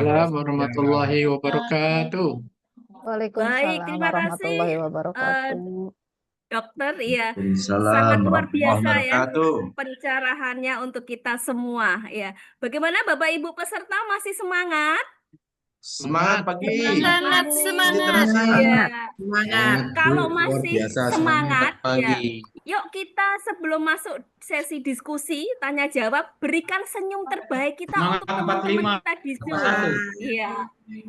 Assalamualaikum Ya, warahmatullahi wabarakatuh. Baik, Waalaikumsalam terima kasih warahmatullahi eh, wabarakatuh. dokter. Iya, Waalaikumsalam sangat luar warahmatullahi biasa ya wabarakatuh. pencerahannya untuk kita semua. Ya, bagaimana Bapak Ibu peserta masih semangat? Semangat pagi. Sangat Masih semangat. terasa. Iya. Semangat. Semangat, Bu. Kalau Luar masih biasa. Semangat semangat, ya, pagi. yuk kita sebelum masuk sesi diskusi, tanya jawab, berikan senyum terbaik kita Semangat untuk teman-teman 45 kita di Zoom. 41. Iya.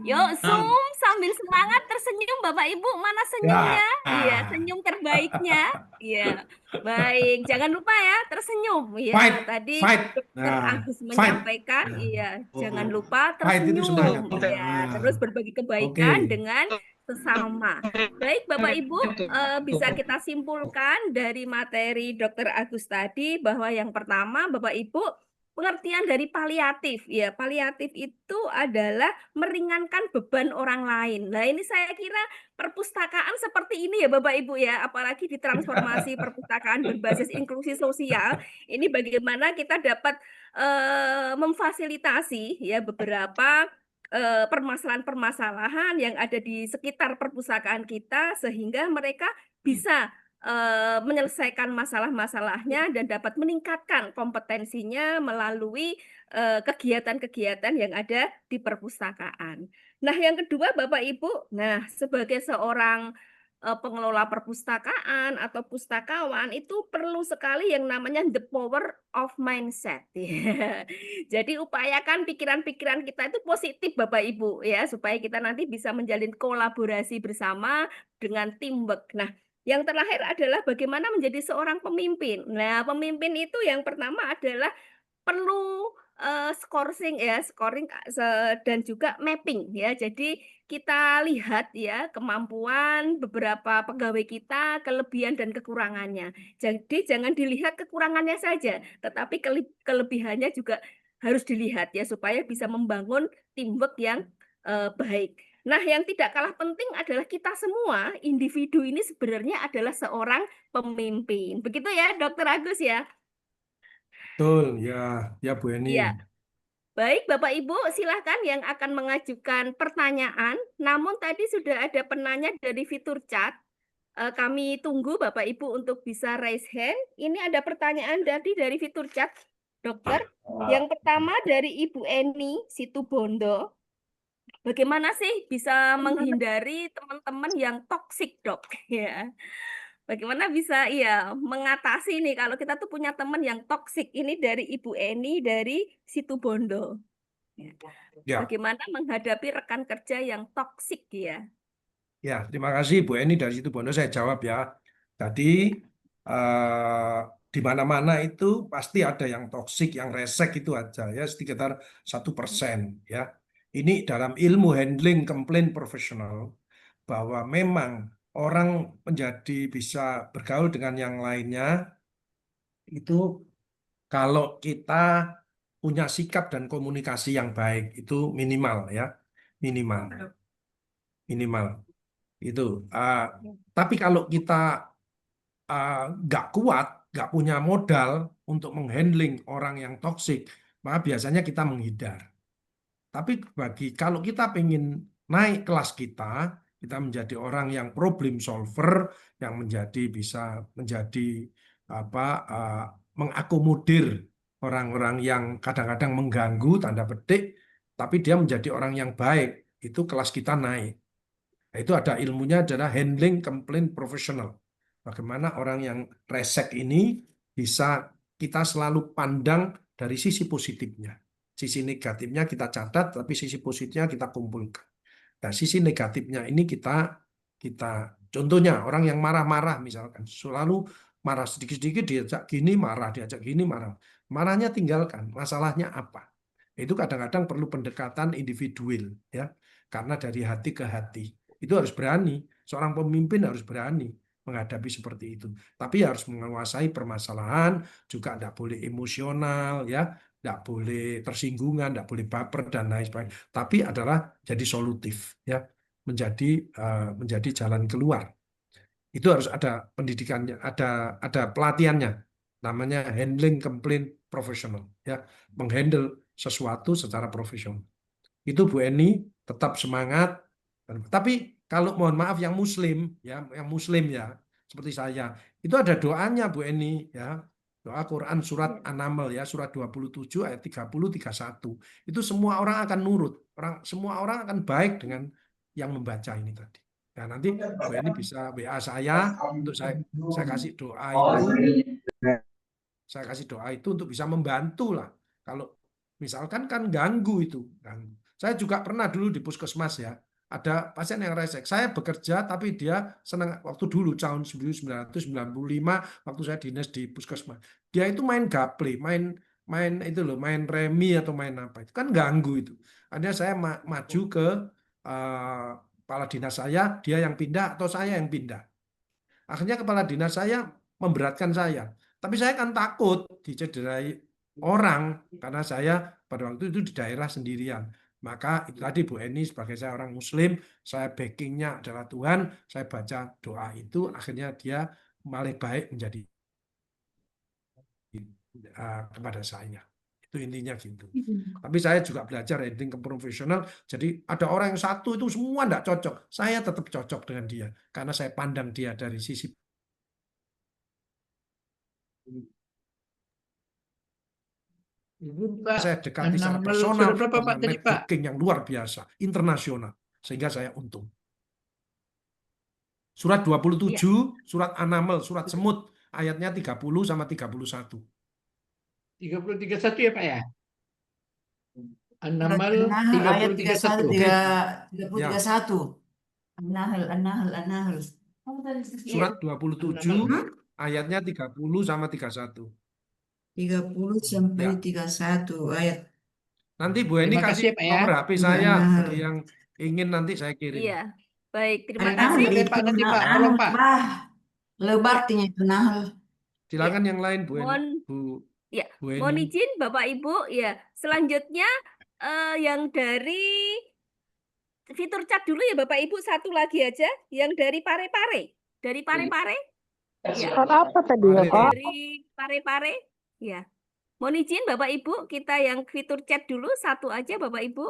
Yuk Zoom sambil semangat tersenyum Bapak Ibu, mana senyumnya? Iya, senyum terbaiknya. Iya. Baik, jangan lupa ya tersenyum. Iya, Fight, tadi fight. Dokter Nah, Agus fight. menyampaikan, iya, jangan lupa Fight itu sudah tersenyum. konten. Iya, Nah, terus berbagi oke. kebaikan dengan sesama. Baik, Bapak Ibu, bisa kita simpulkan dari materi Dokter Agus tadi bahwa yang pertama, Bapak Ibu, pengertian dari paliatif. Ya, paliatif itu adalah meringankan beban orang lain. Nah, ini saya kira perpustakaan seperti ini ya, Bapak Ibu ya, apalagi di transformasi perpustakaan berbasis inklusi sosial. Ini bagaimana kita dapat memfasilitasi ya beberapa permasalahan-permasalahan yang ada di sekitar perpustakaan kita sehingga mereka bisa menyelesaikan masalah-masalahnya dan dapat meningkatkan kompetensinya melalui kegiatan-kegiatan yang ada di perpustakaan. Nah, yang kedua Bapak Ibu, nah sebagai seorang pengelola perpustakaan atau pustakawan itu perlu sekali yang namanya the power of mindset. Ya. Jadi upayakan pikiran-pikiran kita itu positif Bapak Ibu ya supaya kita nanti bisa menjalin kolaborasi bersama dengan teamwork. Nah, yang terakhir adalah bagaimana menjadi seorang pemimpin. Nah, pemimpin itu yang pertama adalah perlu scoring dan juga mapping ya. Jadi kita lihat ya kemampuan beberapa pegawai kita, kelebihan dan kekurangannya. Jadi jangan dilihat kekurangannya saja, tetapi kelebihannya juga harus dilihat ya supaya bisa membangun teamwork yang baik. Nah, yang tidak kalah penting adalah kita semua individu ini sebenarnya adalah seorang pemimpin. Begitu ya, Dokter Agus ya. Betul, ya, ya Bu Eni. Iya. Baik, Bapak Ibu, silahkan yang akan mengajukan pertanyaan. Namun tadi sudah ada penanya dari fitur chat. Kami tunggu Bapak Ibu untuk bisa raise hand. Ini ada pertanyaan dari fitur chat, Dokter. Yang pertama dari Ibu Eni Situbondo. Bagaimana sih bisa menghindari teman-teman yang toksik, Dok? Ya. Bagaimana bisa mengatasi nih kalau kita tuh punya teman yang toksik. Ini dari Ibu Eni dari Situbondo. Ya. Ya, Bagaimana menghadapi rekan kerja yang toksik ya? ya, terima kasih Bu Eni dari situ Bondo. Saya jawab ya. Tadi eh, di mana-mana itu pasti ada yang toksik, yang resek itu aja ya, sekitar 1% ya. Ini dalam ilmu handling komplain profesional bahwa memang orang menjadi bisa bergaul dengan yang lainnya itu kalau kita punya sikap dan komunikasi yang baik itu minimal ya, minimal, minimal itu. Tapi kalau kita nggak kuat, nggak punya modal untuk menghandling orang yang toksik, maka biasanya kita menghindar. Tapi kalau kita pengen naik kelas kita menjadi orang yang problem solver, yang bisa menjadi apa mengakomodir orang-orang yang kadang-kadang mengganggu tanda petik, tapi dia menjadi orang yang baik, itu kelas kita naik. Nah, itu ada ilmunya adalah handling complaint professional. Bagaimana orang yang resek ini bisa kita selalu pandang dari sisi positifnya. Sisi negatifnya kita catat, tapi sisi positifnya kita kumpulkan. Nah, sisi negatifnya ini kita contohnya orang yang marah-marah misalkan, selalu marah sedikit-sedikit diajak gini marah, diajak gini marah. Marahnya tinggalkan, masalahnya apa? Itu kadang-kadang perlu pendekatan individual ya, karena dari hati ke hati. Itu harus berani, seorang pemimpin harus berani menghadapi seperti itu. Tapi harus menguasai permasalahan, juga tidak boleh emosional ya, tidak boleh tersinggungan, tidak boleh baper dan lain sebagainya. Tapi adalah jadi solutif ya, menjadi jalan keluar. Itu harus ada pendidikannya, ada pelatihannya, namanya handling complaint professional ya, menghandle sesuatu secara profesional. Itu Bu Eni tetap semangat. Tapi kalau mohon maaf yang Muslim ya, seperti saya, itu ada doanya Bu Eni ya. Doa Quran surat Ya. An-Naml ya, surat 27 ayat 30 31. Itu semua orang akan nurut. Semua orang akan baik dengan yang membaca ini tadi. Nah, nanti Bu Eni bisa WA saya untuk saya kasih doa itu. Saya kasih doa itu untuk bisa membantu lah. Kalau misalkan kan ganggu itu, ganggu. Saya juga pernah dulu di puskesmas ya, ada pasien yang resek. Saya bekerja tapi dia senang waktu dulu tahun 1995 waktu saya dinas di puskesmas. Dia itu main gaple, main main itu loh, main remi atau main apa itu kan ganggu itu. Akhirnya saya maju ke kepala dinas saya, dia yang pindah atau saya yang pindah. Akhirnya kepala dinas saya memberatkan saya. Tapi saya kan takut dicederai orang karena saya pada waktu itu di daerah sendirian. Maka itu tadi Bu Eni sebagai saya orang Muslim, saya backingnya adalah Tuhan, saya baca doa itu, akhirnya dia malah baik menjadi kepada saya. Itu intinya gitu. Tapi saya juga belajar heading ke profesional. Jadi ada orang yang satu itu semua tidak cocok. Saya tetap cocok dengan dia karena saya pandang dia dari sisi Ibu Pak, saya dekati secara An-Naml personal surat berapa Pak dengan tadi Pak? networking yang luar biasa, internasional, sehingga saya untung. Surat 27, surat An-Naml, surat semut, ayatnya 30 sama 31. 30-31 ya Pak ya? An-Naml An-Nahl ayat 30-31. 31. An-Nahl, An-Nahl, An-Nahl. Surat 27, An-Naml. ayatnya 30 sama 31. 30 sampai Ya. 31 ayat. Nanti Bu Eni Terima kasih kasih ya, Pak, ya. nomor HP saya An-Nahl. bagi yang ingin nanti saya kirim. Iya, baik. Terima Terima kasih. kasih Pak nanti Pak, tolong Pak. Lebar artinya itu Nahl. Silakan yang lain Bu Eni. Mohon ya, Bu mohon Eni. izin Bapak Ibu. Ya, selanjutnya yang dari fitur chat dulu ya Bapak Ibu, satu lagi aja yang dari Parepare. Dari Parepare? Ya. Apa tadi ya, Kak? Dari Parepare? Ya. Mohon izin Bapak Ibu, kita yang fitur chat dulu satu aja Bapak Ibu.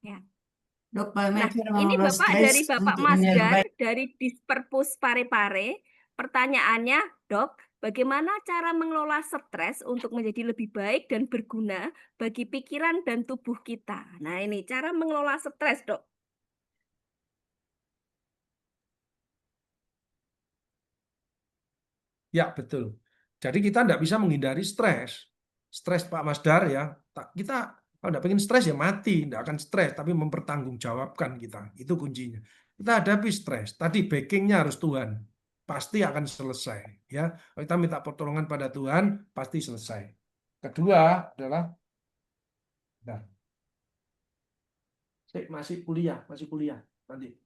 Ya. Dok, Nah, ini Bapak dari Bapak Masdar dari Disperpus Parepare. Pertanyaannya, Dok, bagaimana cara mengelola stres untuk menjadi lebih baik dan berguna bagi pikiran dan tubuh kita? Nah, ini cara mengelola stres, Dok. Ya, betul. Jadi kita tidak bisa menghindari stres. Stres Pak Masdar ya. Kita kalau tidak pengen stres ya mati. Tidak akan stres, tapi mempertanggungjawabkan kita. Itu kuncinya. Kita hadapi stres. Tadi backingnya harus Tuhan. Pasti akan selesai. Ya, kalau kita minta pertolongan pada Tuhan, pasti selesai. Kedua adalah, nah, masih kuliah nanti.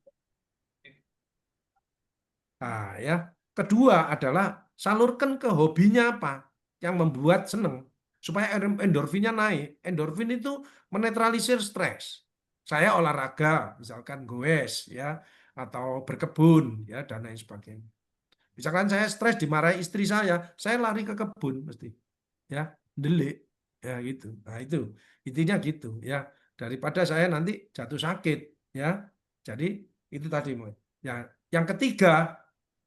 Nah, ya. Kedua adalah salurkan ke hobinya apa yang membuat seneng supaya endorfinnya naik. Endorfin itu menetralisir stres. Saya olahraga, misalkan goes ya, atau berkebun ya dan lain sebagainya. Misalkan saya stres dimarahi istri saya lari ke kebun mesti ya, delik ya gitu. Nah, itu intinya gitu ya. Daripada saya nanti jatuh sakit ya. Jadi itu tadi ya. Yang ketiga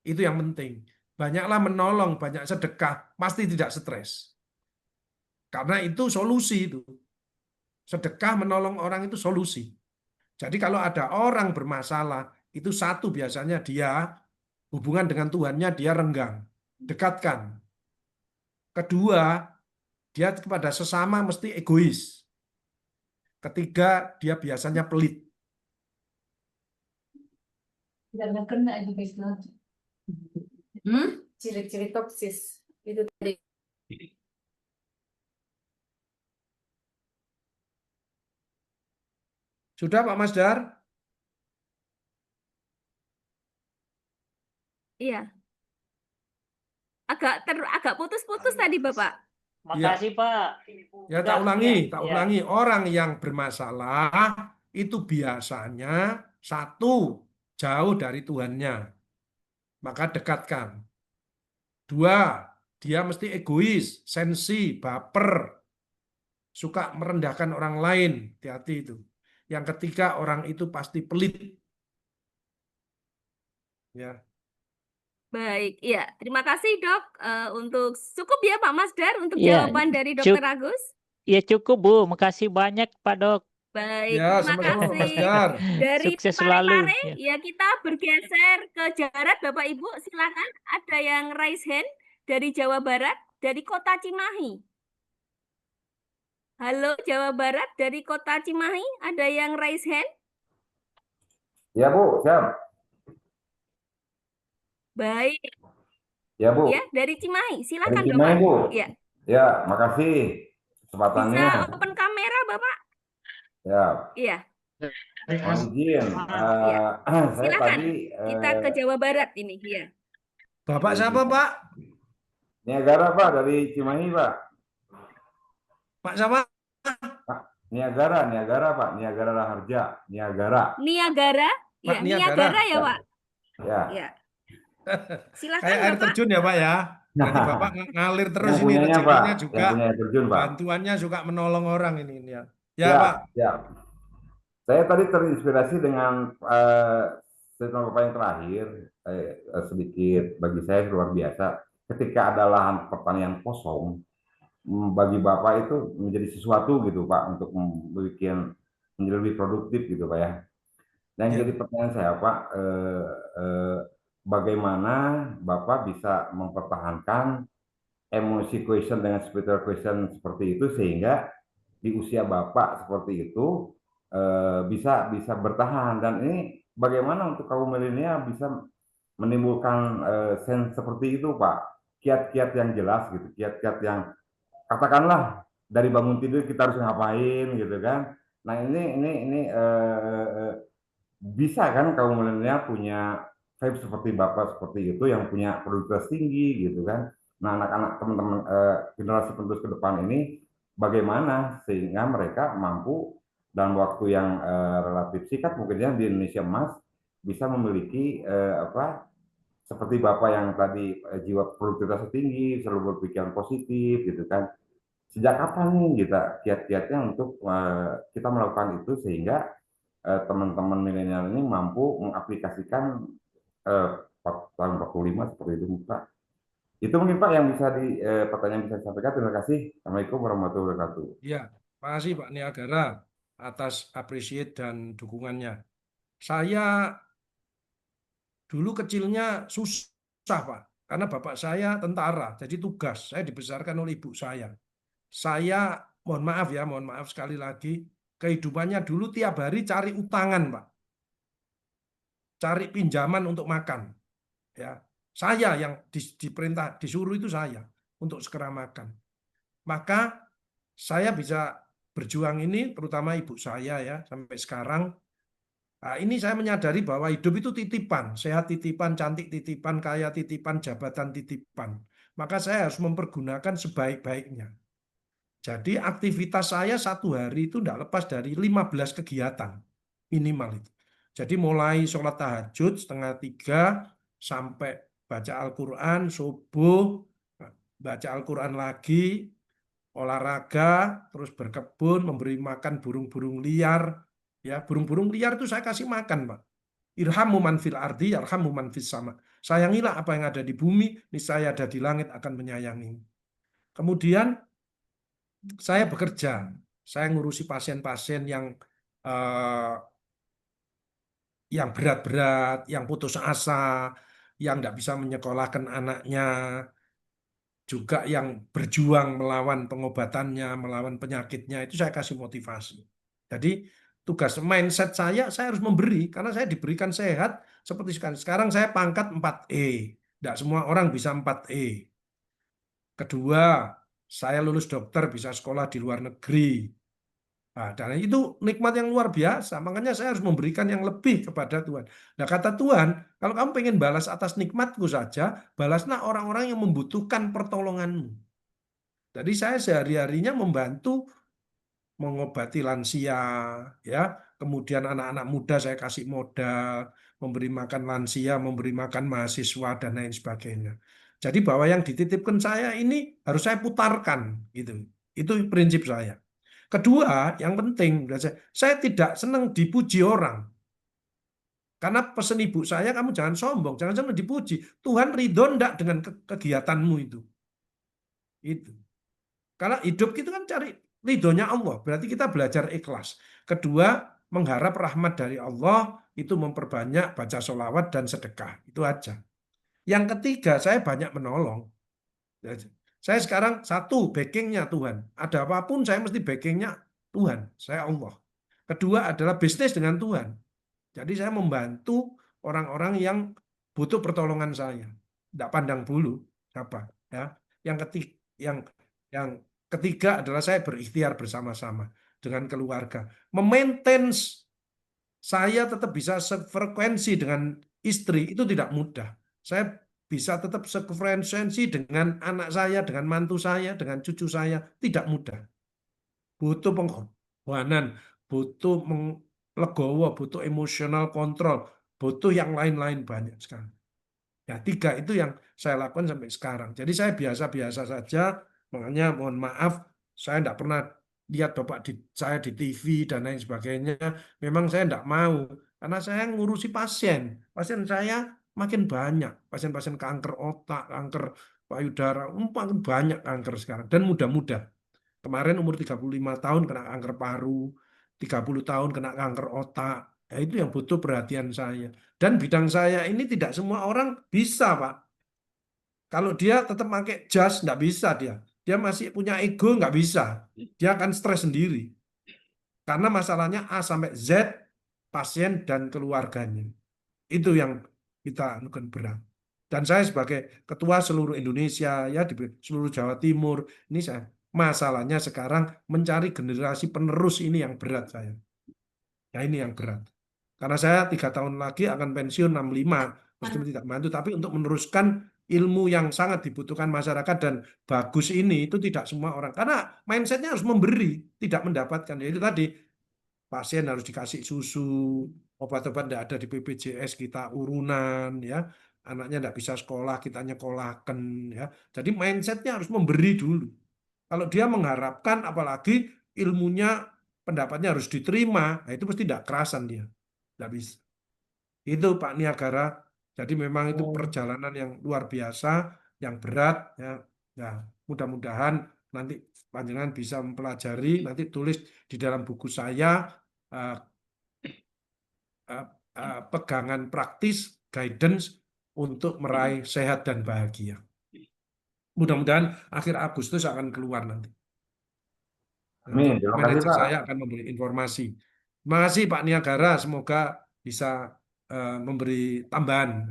itu yang penting. Banyaklah menolong, banyak sedekah, pasti tidak stres. Karena itu solusi itu. Sedekah menolong orang itu solusi. Jadi kalau ada orang bermasalah, itu satu biasanya dia hubungan dengan Tuhannya dia renggang. Dekatkan. Kedua, dia kepada sesama mesti egois. Ketiga, dia biasanya pelit. Ciri-ciri toksis itu tadi. Sudah Pak Masdar? Iya. Agak putus-putus tadi, Bapak. Makasih Pak. Ya, tak ulangi. Ya. Orang yang bermasalah itu biasanya satu, jauh dari Tuhannya. Maka dekatkan. Dua, dia mesti egois, sensi, baper, suka merendahkan orang lain. Hati-hati itu. Yang ketiga, orang itu pasti pelit. Ya, Baik, iya. Terima kasih, Dok. Untuk cukup ya, Pak Masdar, untuk Ya, jawaban dari cuk, Dokter Agus. ya cukup Bu. Makasih banyak Pak Dok. Baik, ya terima sama-sama Pak kasih. Masdar. Dari Sukses selalu. Parepare, Ya. ya kita bergeser ke Jarat, Bapak Ibu. Silakan, ada yang raise hand dari Jawa Barat, dari Kota Cimahi. Halo, Jawa Barat, dari Kota Cimahi, ada yang raise hand? Ya Bu, siap. Baik, Ya Bu, ya dari Cimahi. dari Silakan, Cimahi Bapak. Bu. Ya, Ya, makasih kesempatannya. bisa open kamera, Bapak? Ya, Iya, mohon izin. iya. Saya Silakan. tadi Kita ke Jawa Barat ini, ya. Bapak dari siapa, Pak? Niagara Pak, dari Cimahi Pak. Pak siapa? Niagara Pak, Niagara Raharja, Niagara. Niagara? Pak Ya, Niagara. Niagara ya, Pak? Ya. Ya. Silakan, Kayak air Bapak. terjun ya, Pak ya. Berarti Bapak ngalir terus Yang ini, punyanya Pak, rezekinya juga, yang punya air terjun Pak. bantuannya juga menolong orang ini. Ya, ya Ya, Pak. ya. Saya tadi terinspirasi dengan statement Bapak yang terakhir, sedikit bagi saya luar biasa. Ketika ada lahan pertanian kosong, bagi Bapak itu menjadi sesuatu gitu Pak, untuk menjadi lebih produktif gitu Pak ya. Dan Ya. jadi pertanyaan saya Pak, bagaimana Bapak bisa mempertahankan emosi question dengan spiritual question seperti itu, sehingga di usia Bapak seperti itu bisa bertahan. Dan ini bagaimana untuk kaum milenial bisa menimbulkan sense seperti itu Pak, kiat-kiat yang jelas gitu, kiat-kiat yang katakanlah dari bangun tidur kita harus ngapain gitu kan. Nah ini bisa kan kaum milenial punya vibe seperti Bapak seperti itu, yang punya produktivitas tinggi gitu kan. Nah anak-anak teman-teman generasi penerus ke depan ini bagaimana sehingga mereka mampu dalam waktu yang relatif singkat mungkinnya di Indonesia Emas bisa memiliki seperti Bapak yang tadi jiwa produktivitas tinggi, selalu berpikiran positif gitu kan. Sejak kapan nih kita kiat-kiatnya untuk kita melakukan itu sehingga teman-teman milenial ini mampu mengaplikasikan tahun 45 seperti itu Pak. Itu mungkin Pak yang bisa pertanyaan bisa disampaikan. Terima kasih. Assalamualaikum warahmatullahi wabarakatuh. Ya, makasih Pak Niagara atas appreciate dan dukungannya. Saya dulu kecilnya susah Pak, karena bapak saya tentara, jadi tugas. Saya dibesarkan oleh ibu saya. Saya, mohon maaf sekali lagi, kehidupannya dulu tiap hari cari utangan Pak. Cari pinjaman untuk makan. Ya, saya yang diperintah, disuruh itu saya untuk segera makan. Maka saya bisa berjuang ini, terutama ibu saya ya, sampai sekarang. Nah, ini saya menyadari bahwa hidup itu titipan, sehat titipan, cantik titipan, kaya titipan, jabatan titipan. Maka saya harus mempergunakan sebaik-baiknya. Jadi aktivitas saya satu hari itu tidak lepas dari 15 kegiatan minimal itu. Jadi mulai sholat tahajud 2:30 sampai baca Al-Quran, subuh, baca Al-Quran lagi, olahraga, terus berkebun, memberi makan burung-burung liar. Ya, burung-burung liar itu saya kasih makan, Pak. Irhamu man fil ardi, yarhamu man fis sama. Sayangilah apa yang ada di bumi, niscaya ada di langit akan menyayangi. Kemudian saya bekerja, saya ngurusi pasien-pasien yang berat-berat, yang putus asa, yang tidak bisa menyekolahkan anaknya, juga yang berjuang melawan pengobatannya, melawan penyakitnya, itu saya kasih motivasi. Jadi tugas mindset saya harus memberi, karena saya diberikan sehat seperti sekarang. Sekarang saya pangkat 4E. Tidak semua orang bisa 4E. Kedua, saya lulus dokter, bisa sekolah di luar negeri. Nah, dan itu nikmat yang luar biasa. Makanya saya harus memberikan yang lebih kepada Tuhan. Nah, kata Tuhan, kalau kamu pengen balas atas nikmatku saja, balaslah orang-orang yang membutuhkan pertolonganmu. Jadi saya sehari-harinya membantu mengobati lansia, ya. Kemudian anak-anak muda saya kasih modal, memberi makan lansia, memberi makan mahasiswa dan lain sebagainya. Jadi bahwa yang dititipkan saya ini harus saya putarkan, gitu. Itu prinsip saya. Kedua, yang penting, saya tidak senang dipuji orang. Karena pesan ibu saya, kamu jangan sombong, jangan senang dipuji. Tuhan ridho enggak dengan kegiatanmu itu. Itu. Karena hidup kita kan cari ridhonya Allah, berarti kita belajar ikhlas. Kedua, mengharap rahmat dari Allah, itu memperbanyak baca sholawat dan sedekah. Itu aja. Yang ketiga, saya banyak menolong. Saya sekarang satu, backingnya Tuhan. Ada apapun saya mesti backingnya Tuhan, saya Allah. Kedua adalah bisnis dengan Tuhan. Jadi saya membantu orang-orang yang butuh pertolongan saya. Tidak pandang bulu apa. Ya. Yang ketiga adalah saya berikhtiar bersama-sama dengan keluarga. Memaintain saya tetap bisa sefrekuensi dengan istri itu tidak mudah. Saya bisa tetap sefrekuensi dengan anak saya, dengan mantu saya, dengan cucu saya, tidak mudah. Butuh pengorbanan, butuh legowo, butuh emosional kontrol, butuh yang lain-lain banyak sekali. Ya, 3 itu yang saya lakukan sampai sekarang. Jadi saya biasa-biasa saja, makanya mohon maaf, saya tidak pernah lihat Bapak saya di TV dan lain sebagainya. Memang saya tidak mau, karena saya ngurusi pasien. Pasien saya makin banyak, pasien-pasien kanker otak, kanker payudara, makin banyak kanker sekarang, dan muda-muda. Kemarin umur 35 tahun kena kanker paru, 30 tahun kena kanker otak. Ya, itu yang butuh perhatian saya. Dan bidang saya ini tidak semua orang bisa, Pak. Kalau dia tetap pakai jas, nggak bisa dia. Dia masih punya ego, nggak bisa. Dia akan stres sendiri. Karena masalahnya A sampai Z, pasien dan keluarganya. Itu yang kita anukan berat. Dan saya sebagai ketua seluruh Indonesia, ya di seluruh Jawa Timur, ini saya masalahnya sekarang mencari generasi penerus ini yang berat saya. Nah ini yang berat. Karena saya 3 tahun lagi akan pensiun 65, meskipun tidak bantu, tapi untuk meneruskan ilmu yang sangat dibutuhkan masyarakat dan bagus ini, itu tidak semua orang. Karena mindsetnya harus memberi, tidak mendapatkan. Yaitu tadi, pasien harus dikasih susu, obat-obat tidak ada di BPJS, kita urunan, ya. Anaknya tidak bisa sekolah, kita nyekolahkan, ya. Jadi mindsetnya harus memberi dulu. Kalau dia mengharapkan, apalagi ilmunya, pendapatnya harus diterima, nah itu pasti tidak kerasan dia. Tidak bisa. Itu Pak Niagara. Jadi memang itu perjalanan yang luar biasa, yang berat. Ya, ya mudah-mudahan nanti panjenengan bisa mempelajari, nanti tulis di dalam buku saya, pegangan praktis, guidance untuk meraih sehat dan bahagia. Mudah-mudahan akhir Agustus akan keluar nanti. Amin. Terima kasih, Manajer Pak. saya akan memberi informasi. Terima kasih Pak Niagara, semoga bisa memberi tambahan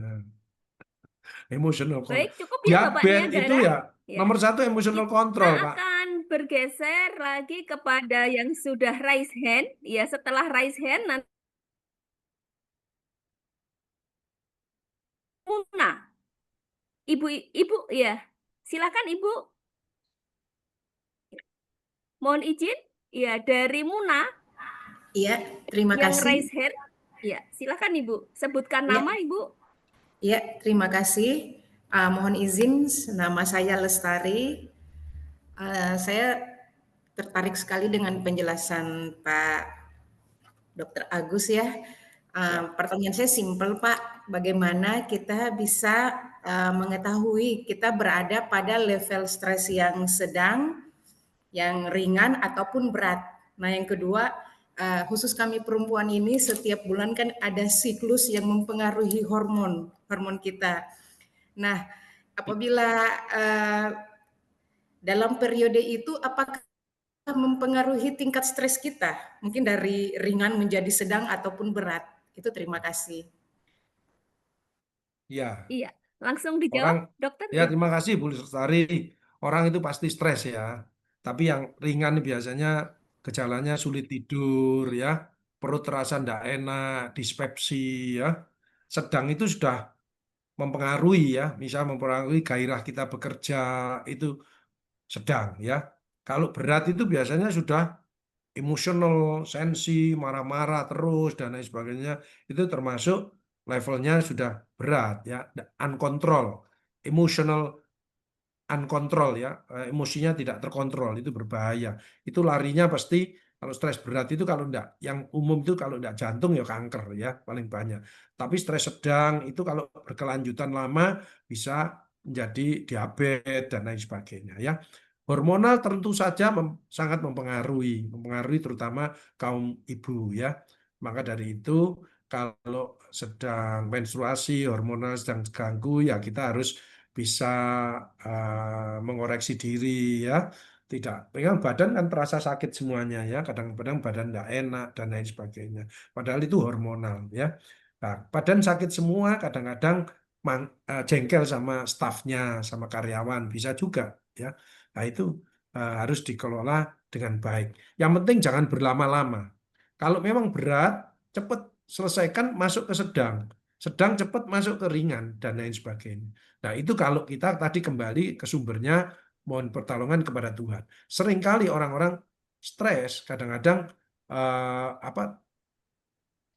emotional control. Baik, cukup ya Bapak Diabetes itu Niagara. ya nomor 1 emotional control, Kita Pak. akan bergeser lagi kepada yang sudah raise hand. Ya, setelah raise hand nanti Muna. Ibu ya. Silakan Ibu. Mohon izin. Ya, dari Muna Iya, terima yang kasih. raise hand. Ya, silakan Ibu. Sebutkan Ya. nama Ibu. Ya, terima kasih. Mohon izin, nama saya Lestari. Saya tertarik sekali dengan penjelasan Pak Dr. Agus ya. Pertanyaan saya simpel Pak, bagaimana kita bisa mengetahui kita berada pada level stres yang sedang, yang ringan ataupun berat. Nah yang kedua, khusus kami perempuan ini setiap bulan kan ada siklus yang mempengaruhi hormon kita. Nah apabila dalam periode itu apakah mempengaruhi tingkat stres kita? Mungkin dari ringan menjadi sedang ataupun berat. Itu terima kasih. Ya. Iya, langsung dijawab, Dokter. Ya, terima kasih Bu Lestari. Orang itu pasti stres ya. Tapi yang ringan biasanya gejalanya sulit tidur ya, perut terasa tidak enak, dispepsi ya. Sedang itu sudah mempengaruhi ya, misal mempengaruhi gairah kita bekerja, itu sedang ya. Kalau berat itu biasanya sudah emosional, sensi, marah-marah terus dan lain sebagainya, itu termasuk levelnya sudah berat ya, uncontrol, emotional uncontrol ya, emosinya tidak terkontrol, itu berbahaya. Itu larinya pasti kalau stres berat itu kalau enggak, yang umum itu kalau enggak jantung ya kanker ya paling banyak. Tapi stres sedang itu kalau berkelanjutan lama bisa menjadi diabetes dan lain sebagainya ya. Hormonal tentu saja sangat mempengaruhi terutama kaum ibu ya. Maka dari itu kalau sedang menstruasi, hormonal sedang terganggu ya kita harus bisa mengoreksi diri ya. Tidak, memang badan kan terasa sakit semuanya ya. Kadang-kadang badan tidak enak dan lain sebagainya. Padahal itu hormonal ya. Nah, badan sakit semua, kadang-kadang jengkel sama stafnya, sama karyawan bisa juga ya. Nah itu harus dikelola dengan baik. Yang penting jangan berlama-lama. Kalau memang berat, cepat selesaikan masuk ke sedang. Sedang cepat masuk ke ringan dan lain sebagainya. Nah itu kalau kita tadi kembali ke sumbernya, mohon pertolongan kepada Tuhan. Seringkali orang-orang stres, kadang-kadang apa?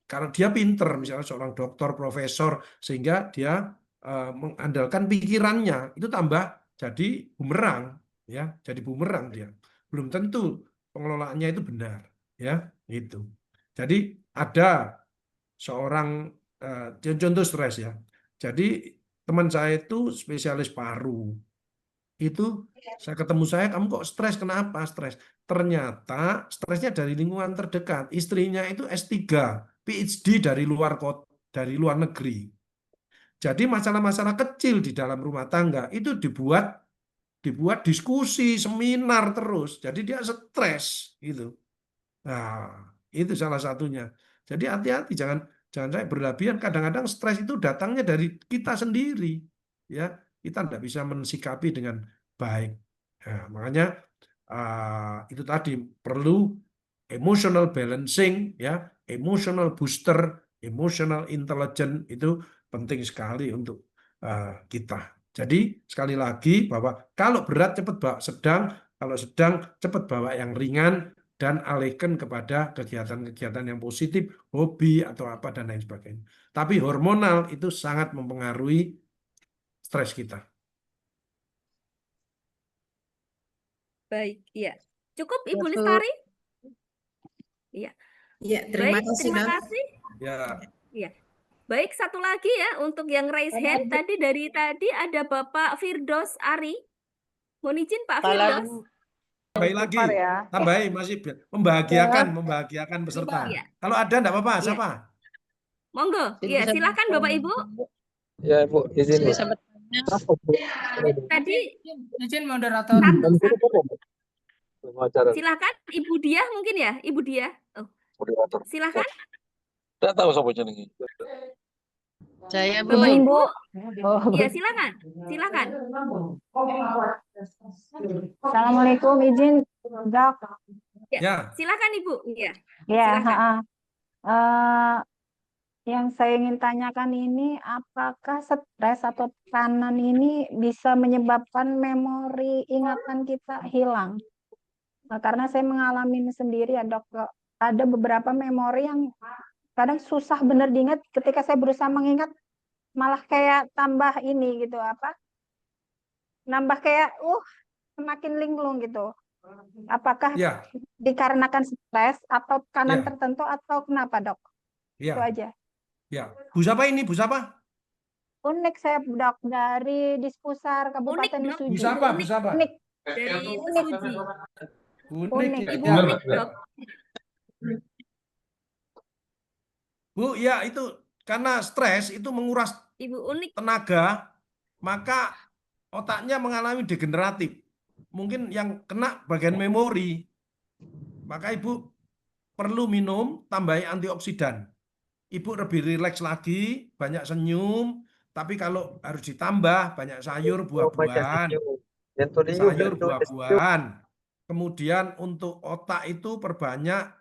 Karena dia pinter, misalnya seorang dokter, profesor, sehingga dia mengandalkan pikirannya, itu tambah jadi bumerang, ya, jadi bumerang dia. Belum tentu pengelolaannya itu benar, ya, itu. Jadi ada seorang contoh stres ya. Jadi teman saya itu spesialis paru. Itu saya ketemu kamu kok stres, kenapa stres? Ternyata stresnya dari lingkungan terdekat. Istrinya itu S3, PhD dari luar negeri. Jadi masalah-masalah kecil di dalam rumah tangga itu dibuat diskusi, seminar terus. Jadi dia stres gitu. Nah, itu salah satunya. Jadi hati-hati, jangan saya berlebihan. Kadang-kadang stres itu datangnya dari kita sendiri, ya. Kita tidak bisa mensikapi dengan baik. Nah, makanya itu tadi perlu emotional balancing, ya, emotional booster, emotional intelligence itu penting sekali untuk kita. Jadi sekali lagi bahwa kalau berat cepat bawa sedang, kalau sedang cepat bawa yang ringan, dan alihkan kepada kegiatan-kegiatan yang positif, hobi atau apa dan lain sebagainya. Tapi hormonal itu sangat mempengaruhi stres kita. Baik, iya. Cukup Ibu Lestari? Iya. Ya, terima Baik, kasih, terima Dok. kasih. Ya. Iya. Baik, satu lagi ya untuk yang raise hand tadi dari tadi ada Bapak Firdos Ari. Mohon izin Pak Firdos. Tambahin lagi, tambahin masih membahagiakan peserta. Iya. Kalau ada enggak apa-apa, Iya. siapa? Monggo, iya silakan Bapak Ibu. Ya Ibu, izin Bu. Tadi Izin moderator. silakan Ibu Diah mungkin ya, Ibu Diah. Oh, Moderator. silakan. Tidak tahu siapa jenenge. Saya Bu. Bapak Ibu. Iya, silakan. Silakan. Assalamualaikum, izin Dok. Ya. Silakan Ibu. Iya. Ya, Silakan. yang saya ingin tanyakan ini, apakah stres atau tekanan ini bisa menyebabkan memori ingatan kita hilang? Nah, karena saya mengalami ini sendiri ya Dok, ada beberapa memori yang kadang susah bener diingat, ketika saya berusaha mengingat malah kayak tambah ini gitu, nambah kayak semakin linglung gitu. Apakah Ya. dikarenakan stres atau tekanan Ya. tertentu atau kenapa Dok? Ya. Itu aja. Ya. Bu siapa ini? Bu siapa? Unik saya Dok, dari Dispusar Kabupaten Unik, Dok. Mesuji. Bu siapa? Bu siapa? Unik. Dari Mesuji. Unik. Ibu Ya. Unik, Dok. Bu, ya itu karena stres itu menguras Ibu Unik. tenaga, maka otaknya mengalami degeneratif. Mungkin yang kena bagian memori. Maka Ibu perlu minum, tambahi antioksidan. Ibu lebih rileks lagi, banyak senyum, tapi kalau harus ditambah banyak sayur, buah-buahan. Sayur, buah-buahan. Kemudian untuk otak itu perbanyak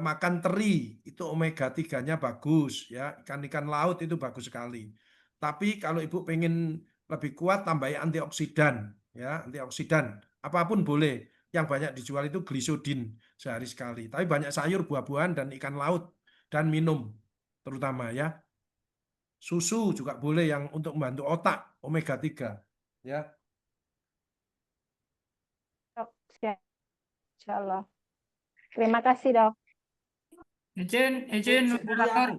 makan teri, itu omega 3-nya bagus ya, ikan-ikan laut itu bagus sekali. Tapi kalau Ibu pengen lebih kuat, tambahi antioksidan ya, antioksidan apapun boleh. Yang banyak dijual itu glisodin sehari sekali. Tapi banyak sayur, buah-buahan dan ikan laut dan minum terutama ya. Susu juga boleh yang untuk membantu otak, omega 3 ya. Insya Allah. Terima kasih, Dok. Izin moderator.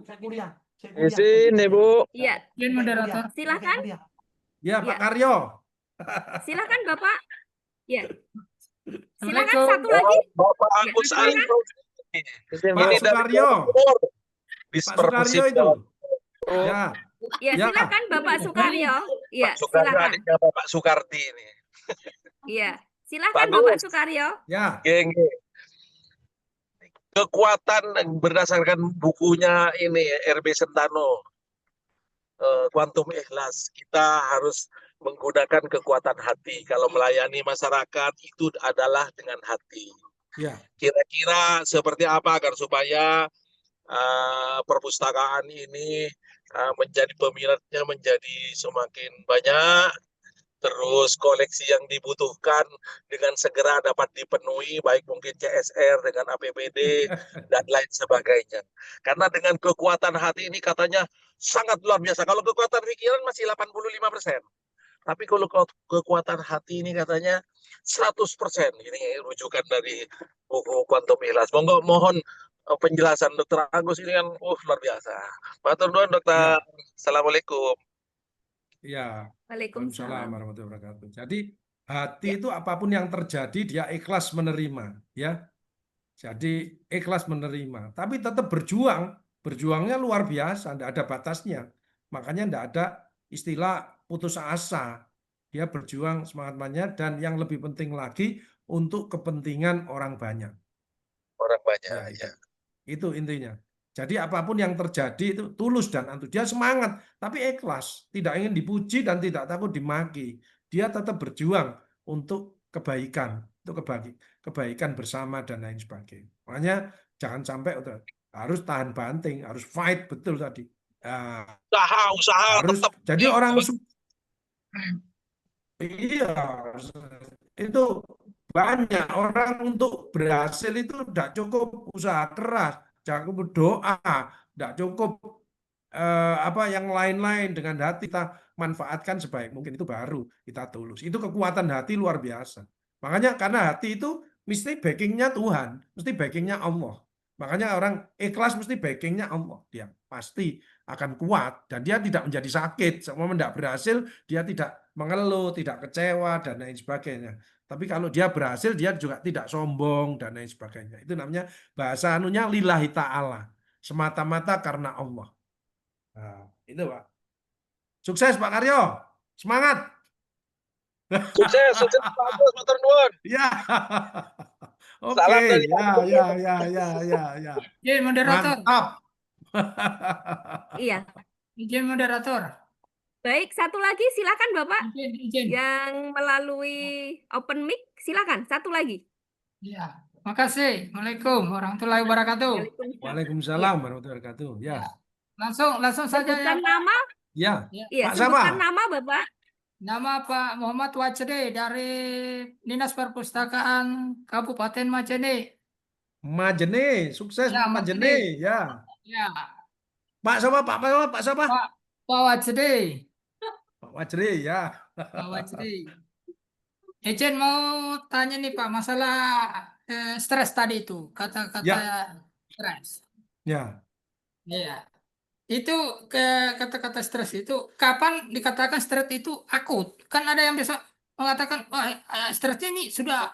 Izin Ibu. Iya, Izin moderator. silakan. Ya, Pak Ya. Karyo. Silakan Bapak. Ya, silakan Assalamualaikum. satu lagi. Bapak Ya, Agus silakan. Aldo. Pak Ini dari Sukaryo. Jawa Timur. Pak Sukaryo Dispersif itu. Jawa Ya, Timur. Ya, Ya. silakan Bapak Sukaryo. Ya, Pak Sukaryo silakan. adiknya Bapak Sukarti ini. Iya, silakan Bagus. Bapak Sukaryo. ya. Geng. Kekuatan berdasarkan bukunya ini RB Sentano, Quantum Ikhlas, kita harus menggunakan kekuatan hati. Kalau melayani masyarakat itu adalah dengan hati. Ya. Kira-kira seperti apa agar supaya perpustakaan ini menjadi peminatnya menjadi semakin banyak, terus koleksi yang dibutuhkan dengan segera dapat dipenuhi, baik mungkin CSR dengan APBD dan lain sebagainya. Karena dengan kekuatan hati ini katanya sangat luar biasa. Kalau kekuatan pikiran masih 85%. Tapi kalau kekuatan hati ini katanya 100%. Ini rujukan dari buku Quantum Ikhlas. Mohon penjelasan Dr. Agus ini kan luar biasa. Matur nuwun Dokter. Ya. Assalamualaikum. Ya. Waalaikumsalam. Waalaikumsalam warahmatullahi wabarakatuh. Jadi hati itu apapun yang terjadi dia ikhlas menerima, ya. Jadi ikhlas menerima, tapi tetap berjuang. Berjuangnya luar biasa, tidak ada batasnya. Makanya tidak ada istilah putus asa. Dia berjuang semangat-mangatnya dan yang lebih penting lagi untuk kepentingan orang banyak. Orang banyak Ya, ya. itu intinya. Jadi apapun yang terjadi itu tulus dan antusias. Dia semangat, tapi ikhlas. Tidak ingin dipuji dan tidak takut dimaki. Dia tetap berjuang untuk kebaikan, untuk kebaikan bersama dan lain sebagainya. Makanya jangan sampai harus tahan banting, harus fight betul tadi. Usaha Harus. tetap. Jadi orang iya, itu banyak orang untuk berhasil itu tidak cukup usaha keras, tidak cukup doa, tidak cukup yang lain-lain. Dengan hati kita manfaatkan sebaik mungkin, itu baru kita tulus. Itu kekuatan hati luar biasa. Makanya karena hati itu mesti backingnya Tuhan, mesti backingnya Allah. Makanya orang ikhlas mesti backingnya Allah. Dia pasti akan kuat dan dia tidak menjadi sakit. Semua tidak berhasil, dia tidak mengeluh, tidak kecewa dan lain sebagainya. Tapi kalau dia berhasil, dia juga tidak sombong dan lain sebagainya. Itu namanya bahasa anunya lillahi ta'ala. Semata-mata karena Allah. Nah, itu Pak. Sukses Pak Karyo. Semangat. Sukses Pak Agus, matur nuwun. Ya. Oke, Salam dari ya. Izin moderator. Mantap. Iya. Izin moderator. Baik, satu lagi silakan Bapak. Izin. Yang melalui open mic, silakan. Satu lagi. Ya. Makasih. Assalamualaikum warahmatullahi wabarakatuh. Waalaikumsalam warahmatullahi wabarakatuh. Ya. Langsung saja ya. Sebutkan nama. Ya. Iya, Pak sebutkan siapa? nama Bapak. Nama Pak Muhammad Wajde dari Dinas Perpustakaan Kabupaten Majene. Majene, sukses Ya, Majene. Ya. Ya, Pak siapa? Pak siapa? Pak Wajde. Pak Wajre, ya. Pak Wajde. Izin mau tanya nih Pak, masalah stres tadi itu, kata-kata stres. Ya. Iya. Itu kata-kata stres itu kapan dikatakan stres itu akut? Kan ada yang bisa mengatakan wah stresnya ini sudah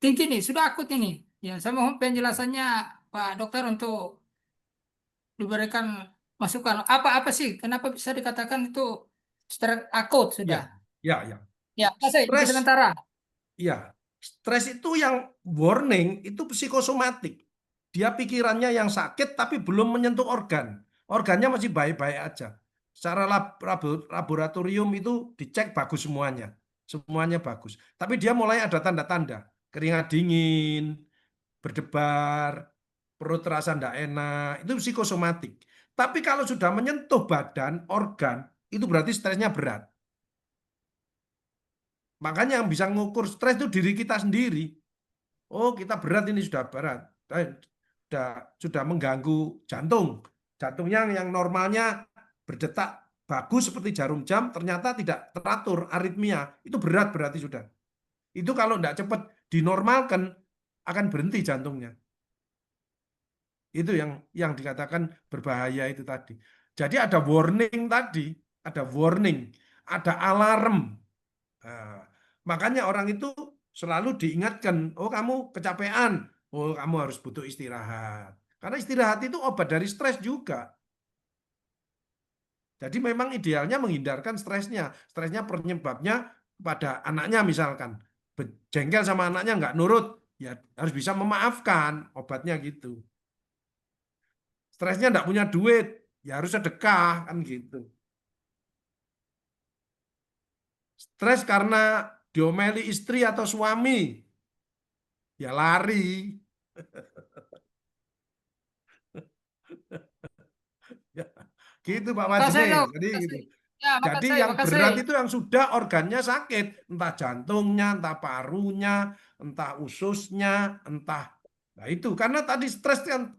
tinggi nih, sudah akut ini. Ya, saya mohon penjelasannya Pak Dokter untuk diberikan masukan. Apa sih? Kenapa bisa dikatakan itu stres akut sudah? Ya. Ya, kasih Stres. sementara. Iya, stres itu yang warning itu psikosomatik. Dia pikirannya yang sakit tapi belum menyentuh organ. Organnya masih baik-baik aja. Secara laboratorium itu dicek bagus semuanya. Semuanya bagus. Tapi dia mulai ada tanda-tanda. Keringat dingin, berdebar, perut terasa tidak enak. Itu psikosomatik. Tapi kalau sudah menyentuh badan, organ, itu berarti stresnya berat. Makanya yang bisa mengukur stres itu diri kita sendiri. Oh, kita berat ini sudah berat. Sudah mengganggu jantung. Jantungnya yang normalnya berdetak bagus seperti jarum jam, ternyata tidak teratur, aritmia. Itu berat berarti sudah. Itu kalau tidak cepat dinormalkan, akan berhenti jantungnya. Itu yang dikatakan berbahaya itu tadi. Jadi ada warning tadi, ada warning, ada alarm. Nah, makanya orang itu selalu diingatkan, oh kamu kecapean, oh kamu harus butuh istirahat. Karena istirahat itu obat dari stres juga. Jadi memang idealnya menghindarkan stresnya. Stresnya penyebabnya pada anaknya misalkan. Jengkel sama anaknya nggak nurut, ya harus bisa memaafkan, obatnya gitu. Stresnya nggak punya duit, ya harus sedekah, kan gitu. Stres karena diomeli istri atau suami, ya lari. Ya, gitu Pak Makasih Wajne. dok, Jadi gitu. makasih. Ya, Jadi makasih, yang makasih. berat itu yang sudah organnya sakit, entah jantungnya, entah parunya, entah ususnya, entah. Nah itu karena tadi stres yang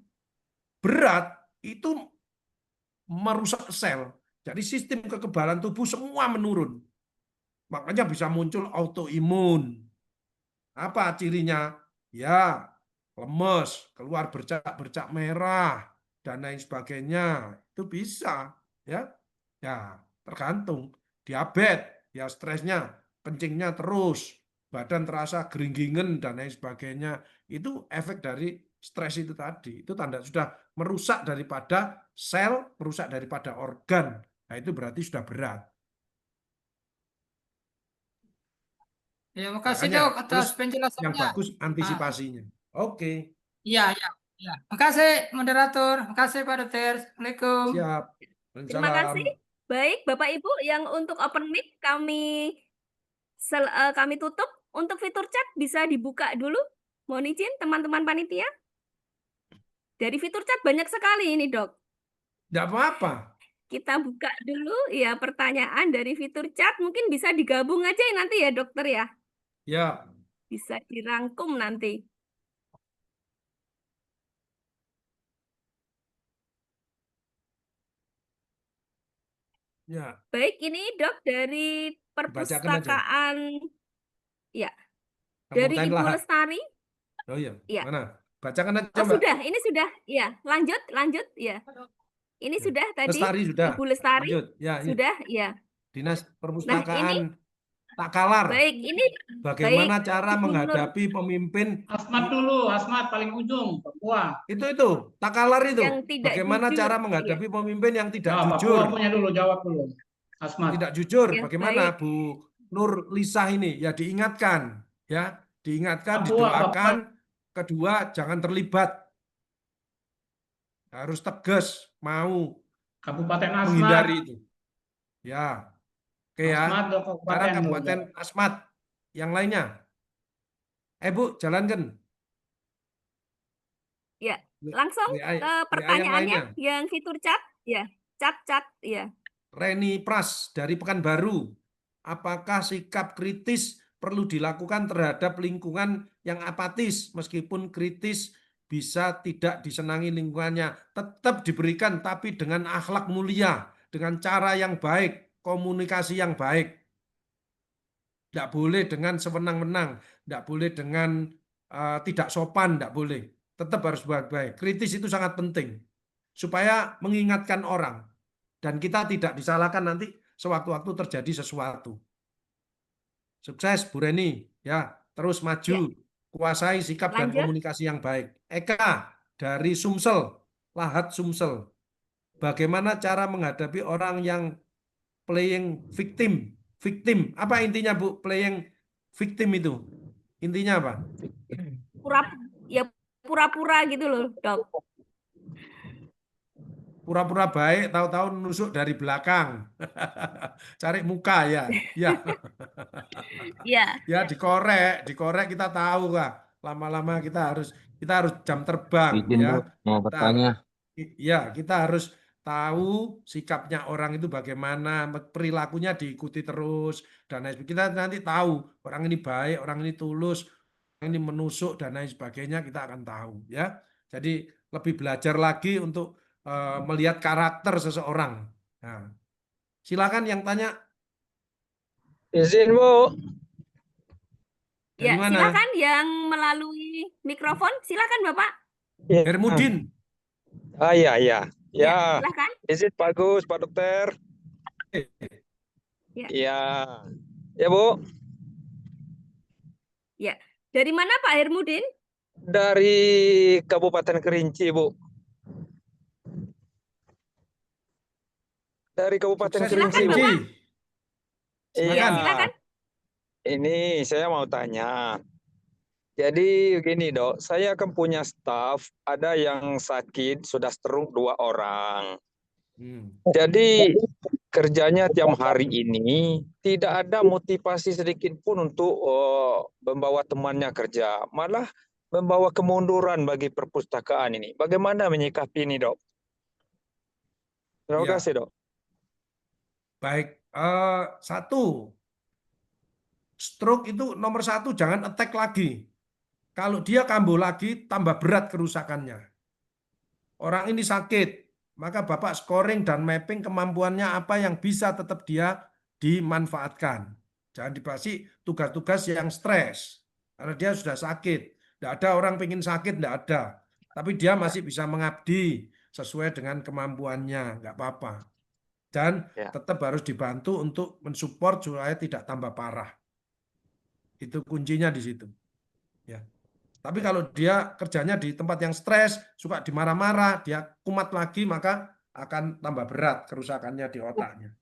berat itu merusak sel. Jadi sistem kekebalan tubuh semua menurun. Makanya bisa muncul autoimun. Apa cirinya? Ya, lemes, keluar bercak-bercak merah, dan lain sebagainya. Itu bisa, ya. Ya, tergantung. Diabetes, ya stresnya, kencingnya terus, badan terasa geringgingen dan lain sebagainya. Itu efek dari stres itu tadi. Itu tanda sudah merusak daripada sel, merusak daripada organ. Nah, itu berarti sudah berat. Ya, makasih Makanya dok terus atas yang penjelasannya. bagus Ah, antisipasinya. Oke, iya, iya, iya. Makasih moderator, makasih Pak Dokter. Assalamualaikum. siap. Terima kasih. Salam. Baik, Bapak Ibu yang untuk open mic kami tutup. Untuk fitur chat bisa dibuka dulu. Mohon izin teman-teman panitia. Dari fitur chat banyak sekali ini, Dok. Tidak apa-apa. Kita buka dulu ya pertanyaan dari fitur chat. Mungkin bisa digabung aja nanti ya, Dokter ya. Ya, Bisa dirangkum nanti. ya. Baik, ini Dok dari Dibacakan aja. perpustakaan ya, Kamu dari tain Ibu lahat. Lestari. Oh iya, Ya. mana? Bacakan aja, Oh, Mbak. sudah, ini sudah. Ya, lanjut ya. Ini Ya. sudah tadi Lestari sudah. Ibu Lestari. Lanjut. Ya, ini. Sudah, ya. Dinas Nah, ini Perpustakaan Takalar. baik, ini Bagaimana baik cara Ibu Nur. menghadapi pemimpin Asmat dulu, Asmat paling ujung, Papua. itu Takalar itu. Yang tidak Bagaimana jujur, cara ya. menghadapi pemimpin yang tidak Nah, jujur? Papua punya dulu, jawab dulu. Asmat. Tidak jujur. Ya, Bagaimana baik. Bu Nur Lisah ini? Ya diingatkan, ya diingatkan, Papua, didoakan. Kedua, jangan terlibat. Harus tegas, mau Kabupaten Asmat. menghindari itu. Ya, oke ya. Asmat, Sekarang Kabupaten Asmat. Yang lainnya. Bu, jalankan. Ya, langsung ke pertanyaannya yang fitur chat. Ya, chat ya. Reni Pras dari Pekanbaru. Apakah sikap kritis perlu dilakukan terhadap lingkungan yang apatis meskipun kritis bisa tidak disenangi lingkungannya, tetap diberikan tapi dengan akhlak mulia, dengan cara yang baik, komunikasi yang baik. Tidak boleh dengan sewenang-wenang, tidak boleh dengan tidak sopan, tidak boleh. Tetap harus baik-baik. Kritis itu sangat penting supaya mengingatkan orang dan kita tidak disalahkan nanti sewaktu-waktu terjadi sesuatu. Sukses Bu Reni, ya terus maju, kuasai sikap dan komunikasi yang baik. Eka dari Sumsel, Lahat Sumsel. Bagaimana cara menghadapi orang yang playing victim? Victim, apa intinya Bu? Playing victim itu intinya apa? Pura-pura gitu loh, Dok. Pura-pura baik, tahu-tahu nusuk dari belakang. Cari muka ya. Ya. Ya dikorek kita tahu lah. Lama-lama kita harus jam terbang ya. Mau bertanya. Kita harus tahu sikapnya orang itu bagaimana, perilakunya diikuti terus dan lain sebagainya. Kita nanti tahu orang ini baik, orang ini tulus, orang ini menusuk dan lain sebagainya, kita akan tahu ya. Jadi lebih belajar lagi untuk melihat karakter seseorang. Nah, silakan yang tanya. Izin Bu. Dari Ya, mana? silakan yang melalui mikrofon, silakan Bapak. Ya. Hermudin. Ah, iya, iya. Ya, Ya, silakan. izin Pak Gus, Pak Dokter. Ya. Iya. Ya, Bu. Ya, dari mana Pak Hermudin? Dari Kabupaten Kerinci, Bu. Dari Kabupaten Sukses Kerinci, Bu. Kerinci. Iya. Ya, silakan. Ini saya mau tanya. Jadi begini, Dok. Saya kan punya staf, ada yang sakit, sudah stroke 2 orang. Jadi kerjanya tiap hari ini tidak ada motivasi sedikit pun untuk membawa temannya kerja, malah membawa kemunduran bagi perpustakaan ini. Bagaimana menyikapi ini, Dok? Terima Ya. kasih, Dok. Baik, satu, stroke itu nomor satu, jangan attack lagi. Kalau dia kambuh lagi, tambah berat kerusakannya. Orang ini sakit, maka Bapak scoring dan mapping kemampuannya apa yang bisa tetap dia dimanfaatkan. Jangan dikasih tugas-tugas yang stres, karena dia sudah sakit. Tidak ada orang pengen sakit, tidak ada. Tapi dia masih bisa mengabdi sesuai dengan kemampuannya, nggak apa-apa. Dan tetap harus dibantu untuk mensupport supaya tidak tambah parah. Itu kuncinya di situ. Ya. Tapi kalau dia kerjanya di tempat yang stres, suka dimarah-marah, dia kumat lagi, maka akan tambah berat kerusakannya di otaknya.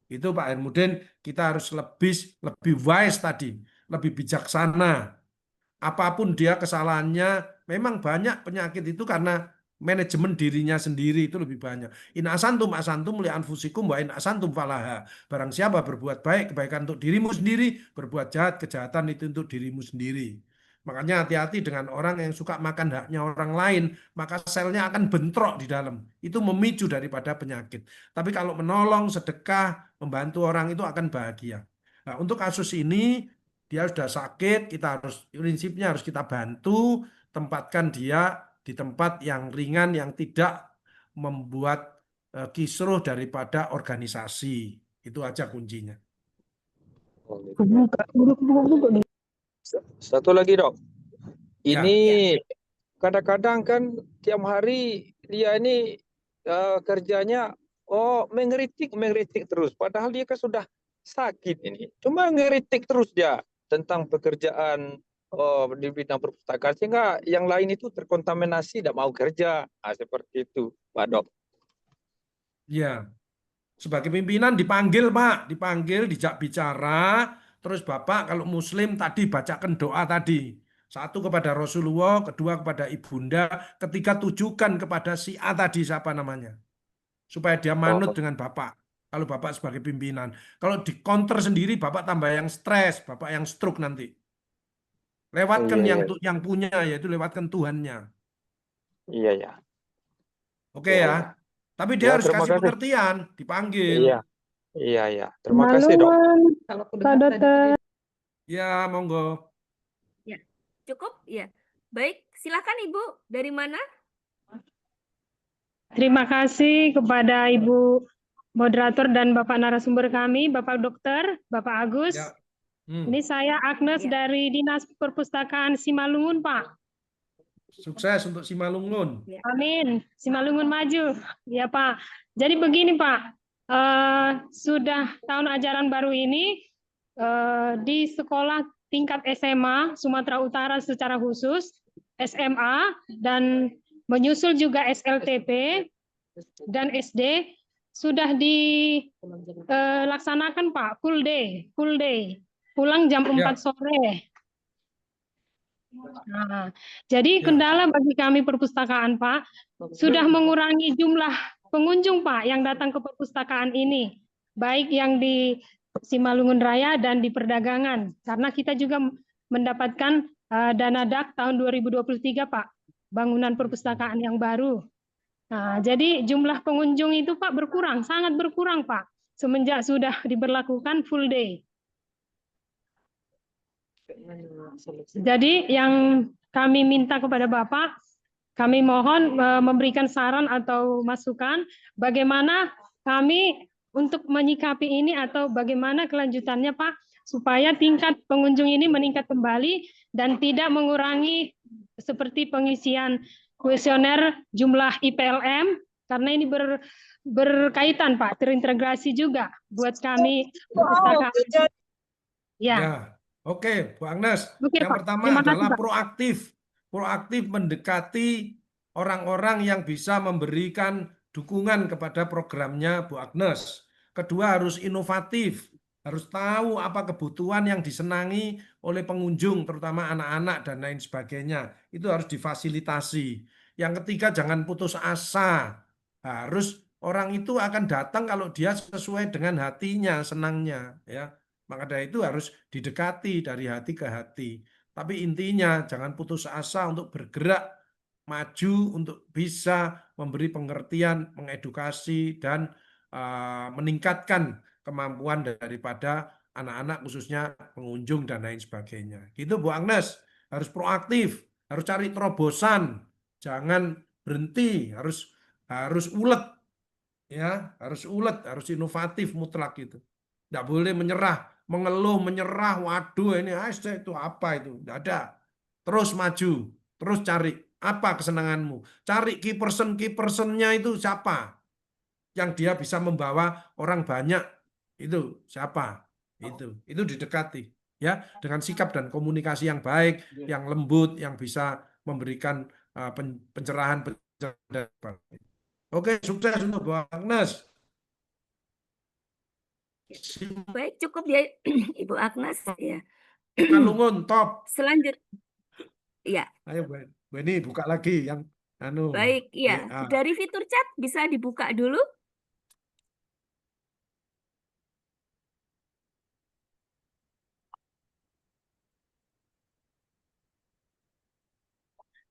Itu Pak Hermudin, kita harus lebih wise tadi, lebih bijaksana. Apapun dia kesalahannya, memang banyak penyakit itu karena manajemen dirinya sendiri itu lebih banyak. In asantum asantum li anfusikum wa in asantum falaha. Barang siapa berbuat baik, kebaikan untuk dirimu sendiri, berbuat jahat, kejahatan itu untuk dirimu sendiri. Makanya hati-hati dengan orang yang suka makan haknya orang lain, maka selnya akan bentrok di dalam. Itu memicu daripada penyakit. Tapi kalau menolong, sedekah, membantu orang itu akan bahagia. Nah, untuk kasus ini, dia sudah sakit, kita harus, prinsipnya harus kita bantu, tempatkan dia di tempat yang ringan, yang tidak membuat kisruh daripada organisasi. Itu aja kuncinya. Satu lagi, Dok. Ya. Ini kadang-kadang kan tiap hari dia ini kerjanya mengkritik terus. Padahal dia kan sudah sakit ini. Cuma ngeritik terus dia tentang pekerjaan di bidang perpustakaan, sehingga yang lain itu terkontaminasi, tidak mau kerja. Nah, seperti itu, Pak Dok. Ya, sebagai pimpinan dipanggil Pak, dipanggil, dijak bicara, terus Bapak kalau Muslim tadi bacakan doa tadi. Satu kepada Rasulullah, kedua kepada Ibunda, ketiga tujukan kepada si A tadi, siapa namanya. Supaya dia manut dengan Bapak. Kalau Bapak sebagai pimpinan. Kalau di counter sendiri, Bapak tambah yang stres, Bapak yang stroke nanti. Lewatkan yang punya, yaitu lewatkan Tuhannya. Iya, ya. Oke ya. Tapi dia harus kasih pengertian, dipanggil. Iya. Terima kasih, Dok. Pak Dokter. Ya, monggo. Ya, cukup? Ya. Baik, silakan Ibu. Dari mana? Terima kasih kepada Ibu moderator dan Bapak narasumber kami, Bapak Dokter, Bapak Agus. Ya. Ini saya Agnes dari Dinas Perpustakaan Simalungun, Pak. Sukses untuk Simalungun. Amin. Simalungun maju. Ya, Pak. Jadi begini, Pak. Sudah tahun ajaran baru ini di sekolah tingkat SMA Sumatera Utara secara khusus, SMA, dan menyusul juga SLTP dan SD sudah dilaksanakan, Pak, full day. Pulang jam 4 sore. Nah, jadi kendala bagi kami perpustakaan, Pak, sudah mengurangi jumlah pengunjung, Pak, yang datang ke perpustakaan ini, baik yang di Simalungun Raya dan di perdagangan, karena kita juga mendapatkan dana DAK tahun 2023, Pak, bangunan perpustakaan yang baru. Nah, jadi jumlah pengunjung itu, Pak, berkurang, sangat berkurang, Pak, semenjak sudah diberlakukan full day. Jadi yang kami minta kepada Bapak, kami mohon memberikan saran atau masukan bagaimana kami untuk menyikapi ini atau bagaimana kelanjutannya, Pak, supaya tingkat pengunjung ini meningkat kembali dan tidak mengurangi seperti pengisian kuesioner jumlah IPLM, karena ini berkaitan Pak, terintegrasi juga buat kami perpustakaan. Ya. Ya, oke, Bu Agnes. Oke, Yang Pak. pertama Terima kasih, adalah Pak. proaktif mendekati orang-orang yang bisa memberikan dukungan kepada programnya Bu Agnes. Kedua, harus inovatif, harus tahu apa kebutuhan yang disenangi oleh pengunjung, terutama anak-anak dan lain sebagainya. Itu harus difasilitasi. Yang ketiga, jangan putus asa. Harus orang itu akan datang kalau dia sesuai dengan hatinya, senangnya, ya. Maka dari itu harus didekati dari hati ke hati. Tapi intinya jangan putus asa untuk bergerak maju untuk bisa memberi pengertian, mengedukasi, dan meningkatkan kemampuan daripada anak-anak khususnya pengunjung dan lain sebagainya. Gitu Bu Agnes, harus proaktif, harus cari terobosan, jangan berhenti, harus ulet, ya, harus ulet, harus inovatif mutlak gitu. Tidak boleh menyerah, mengeluh, menyerah, waduh ini itu apa itu, tidak ada. Terus maju, terus cari apa kesenanganmu, cari key personnya itu siapa, yang dia bisa membawa orang banyak, itu siapa, itu didekati, ya, dengan sikap dan komunikasi yang baik, yang lembut, yang bisa memberikan pencerahan. Oke, sukses untuk Bu Agnes. Baik, cukup ya Ibu Agnes ya. Simalungun top. Selanjutnya, ya. Ayo Bu Eni buka lagi yang Baik, ya. WA. Dari fitur chat bisa dibuka dulu.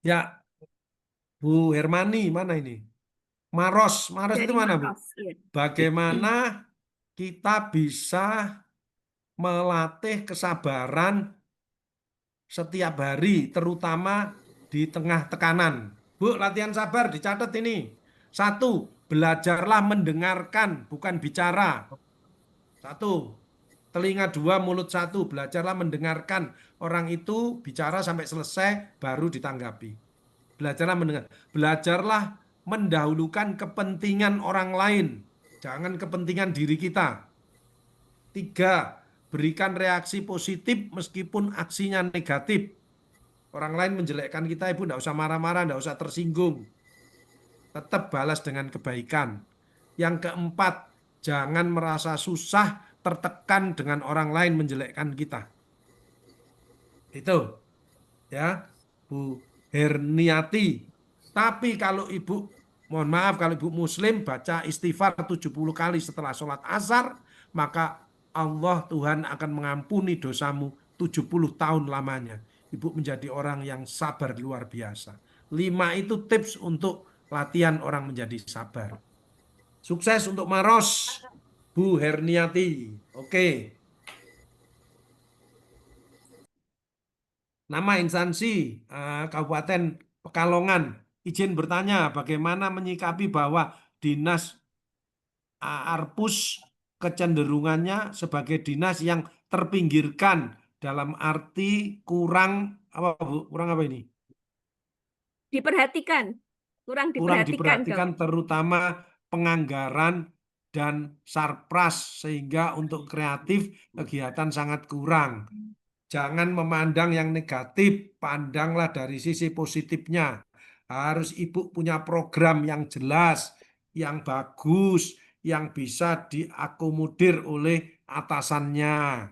Ya, Bu Hermani mana ini? Maros Dari itu mana Bu? Maros, iya. Bagaimana kita bisa melatih kesabaran setiap hari, terutama di tengah tekanan. Bu, latihan sabar dicatat ini. 1, belajarlah mendengarkan, bukan bicara. 1, telinga 2, mulut 1, belajarlah mendengarkan. Orang itu bicara sampai selesai, baru ditanggapi. Belajarlah mendengar. Belajarlah mendahulukan kepentingan orang lain, jangan kepentingan diri kita. 3, berikan reaksi positif meskipun aksinya negatif. Orang lain menjelekkan kita, Ibu tidak usah marah-marah, tidak usah tersinggung. Tetap balas dengan kebaikan. Yang keempat, jangan merasa susah, tertekan dengan orang lain menjelekkan kita. Itu, ya, Bu Herniati. Tapi kalau Ibu, mohon maaf, kalau Ibu Muslim baca istighfar 70 kali setelah sholat asar, maka Allah Tuhan akan mengampuni dosamu 70 tahun lamanya. Ibu menjadi orang yang sabar luar biasa. 5 itu tips untuk latihan orang menjadi sabar. Sukses untuk Maros, Bu Herniati. Oke. Nama instansi Kabupaten Pekalongan. Izin bertanya, bagaimana menyikapi bahwa Dinas Arpus kecenderungannya sebagai dinas yang terpinggirkan, dalam arti kurang apa Bu? Kurang apa ini? Diperhatikan. Kurang diperhatikan terutama penganggaran dan sarpras, sehingga untuk kreatif kegiatan sangat kurang. Jangan memandang yang negatif, pandanglah dari sisi positifnya. Harus Ibu punya program yang jelas, yang bagus, yang bisa diakomodir oleh atasannya.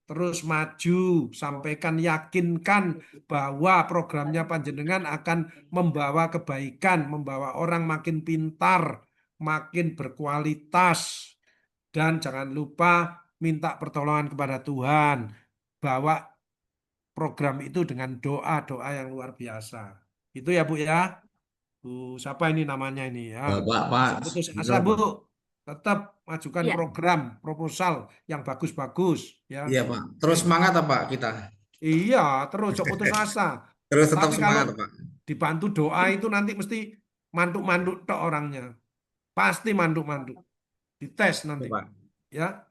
Terus maju, sampaikan, yakinkan bahwa programnya panjenengan akan membawa kebaikan, membawa orang makin pintar, makin berkualitas. Dan jangan lupa minta pertolongan kepada Tuhan. Bawa program itu dengan doa-doa yang luar biasa. Itu ya Bu ya. Bu, siapa ini namanya ini ya? Pak. Putus asa Bu. Tetap majukan Iya. program, proposal yang bagus-bagus ya. Iya Pak. Terus semangat Pak kita. Iya, terus jangan putus asa. Terus tetap Tapi semangat kalau Pak. dibantu doa itu nanti mesti manduk-manduk tok orangnya. Pasti manduk-manduk. Dites nanti. Pak. Ya.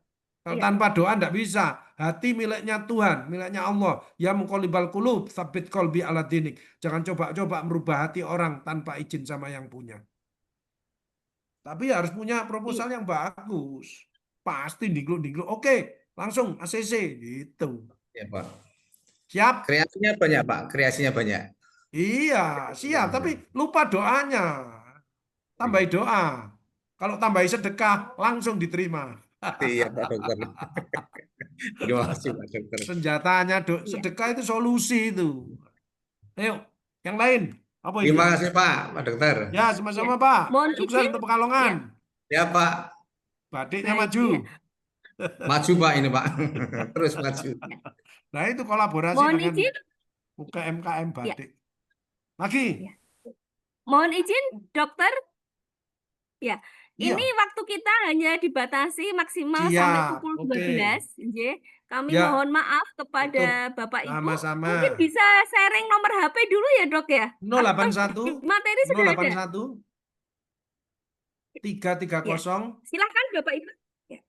Kalau Iya. tanpa doa tidak bisa. Hati miliknya Tuhan, miliknya Allah. Ya muqallibal qulub, tsabbit qalbi ala dinik. Jangan coba-coba merubah hati orang tanpa izin sama yang punya. Tapi harus punya proposal yang bagus. Pasti dingkluk-dingkluk. Oke, langsung ACC gitu. Ya, Pak. Siap? Kreasinya banyak, Pak. Kreasinya banyak. Iya, siap. Tapi lupa doanya. Tambahi doa. Kalau tambahi sedekah, langsung diterima. Iya, Pak Dokter. Terima kasih, Pak Dokter. Senjatanya sedekah itu solusi itu. Ayo, yang lain. Apa ini? Terima kasih, Pak Dokter. Ya, sama-sama Pak. Mohon Sukses izin. untuk Pekalongan. Ya, Pak. Batiknya Baik, maju. ya. Maju, Pak, ini, Pak. Terus maju. Nah, itu kolaborasi Mohon dengan izin. UKM-KM Ya. batik. Lagi. Ya. Mohon izin, Dokter. Ya, Iya. ini waktu kita hanya dibatasi maksimal sampai Siap. pukul Oke. 12. nggih. Kami Ya. mohon maaf kepada Tutup. Bapak Ibu. Sama-sama. Mungkin bisa sharing nomor HP dulu ya, Dok ya? 081 Materi sudah ada. 081 330 Silakan Bapak Ibu. Ya.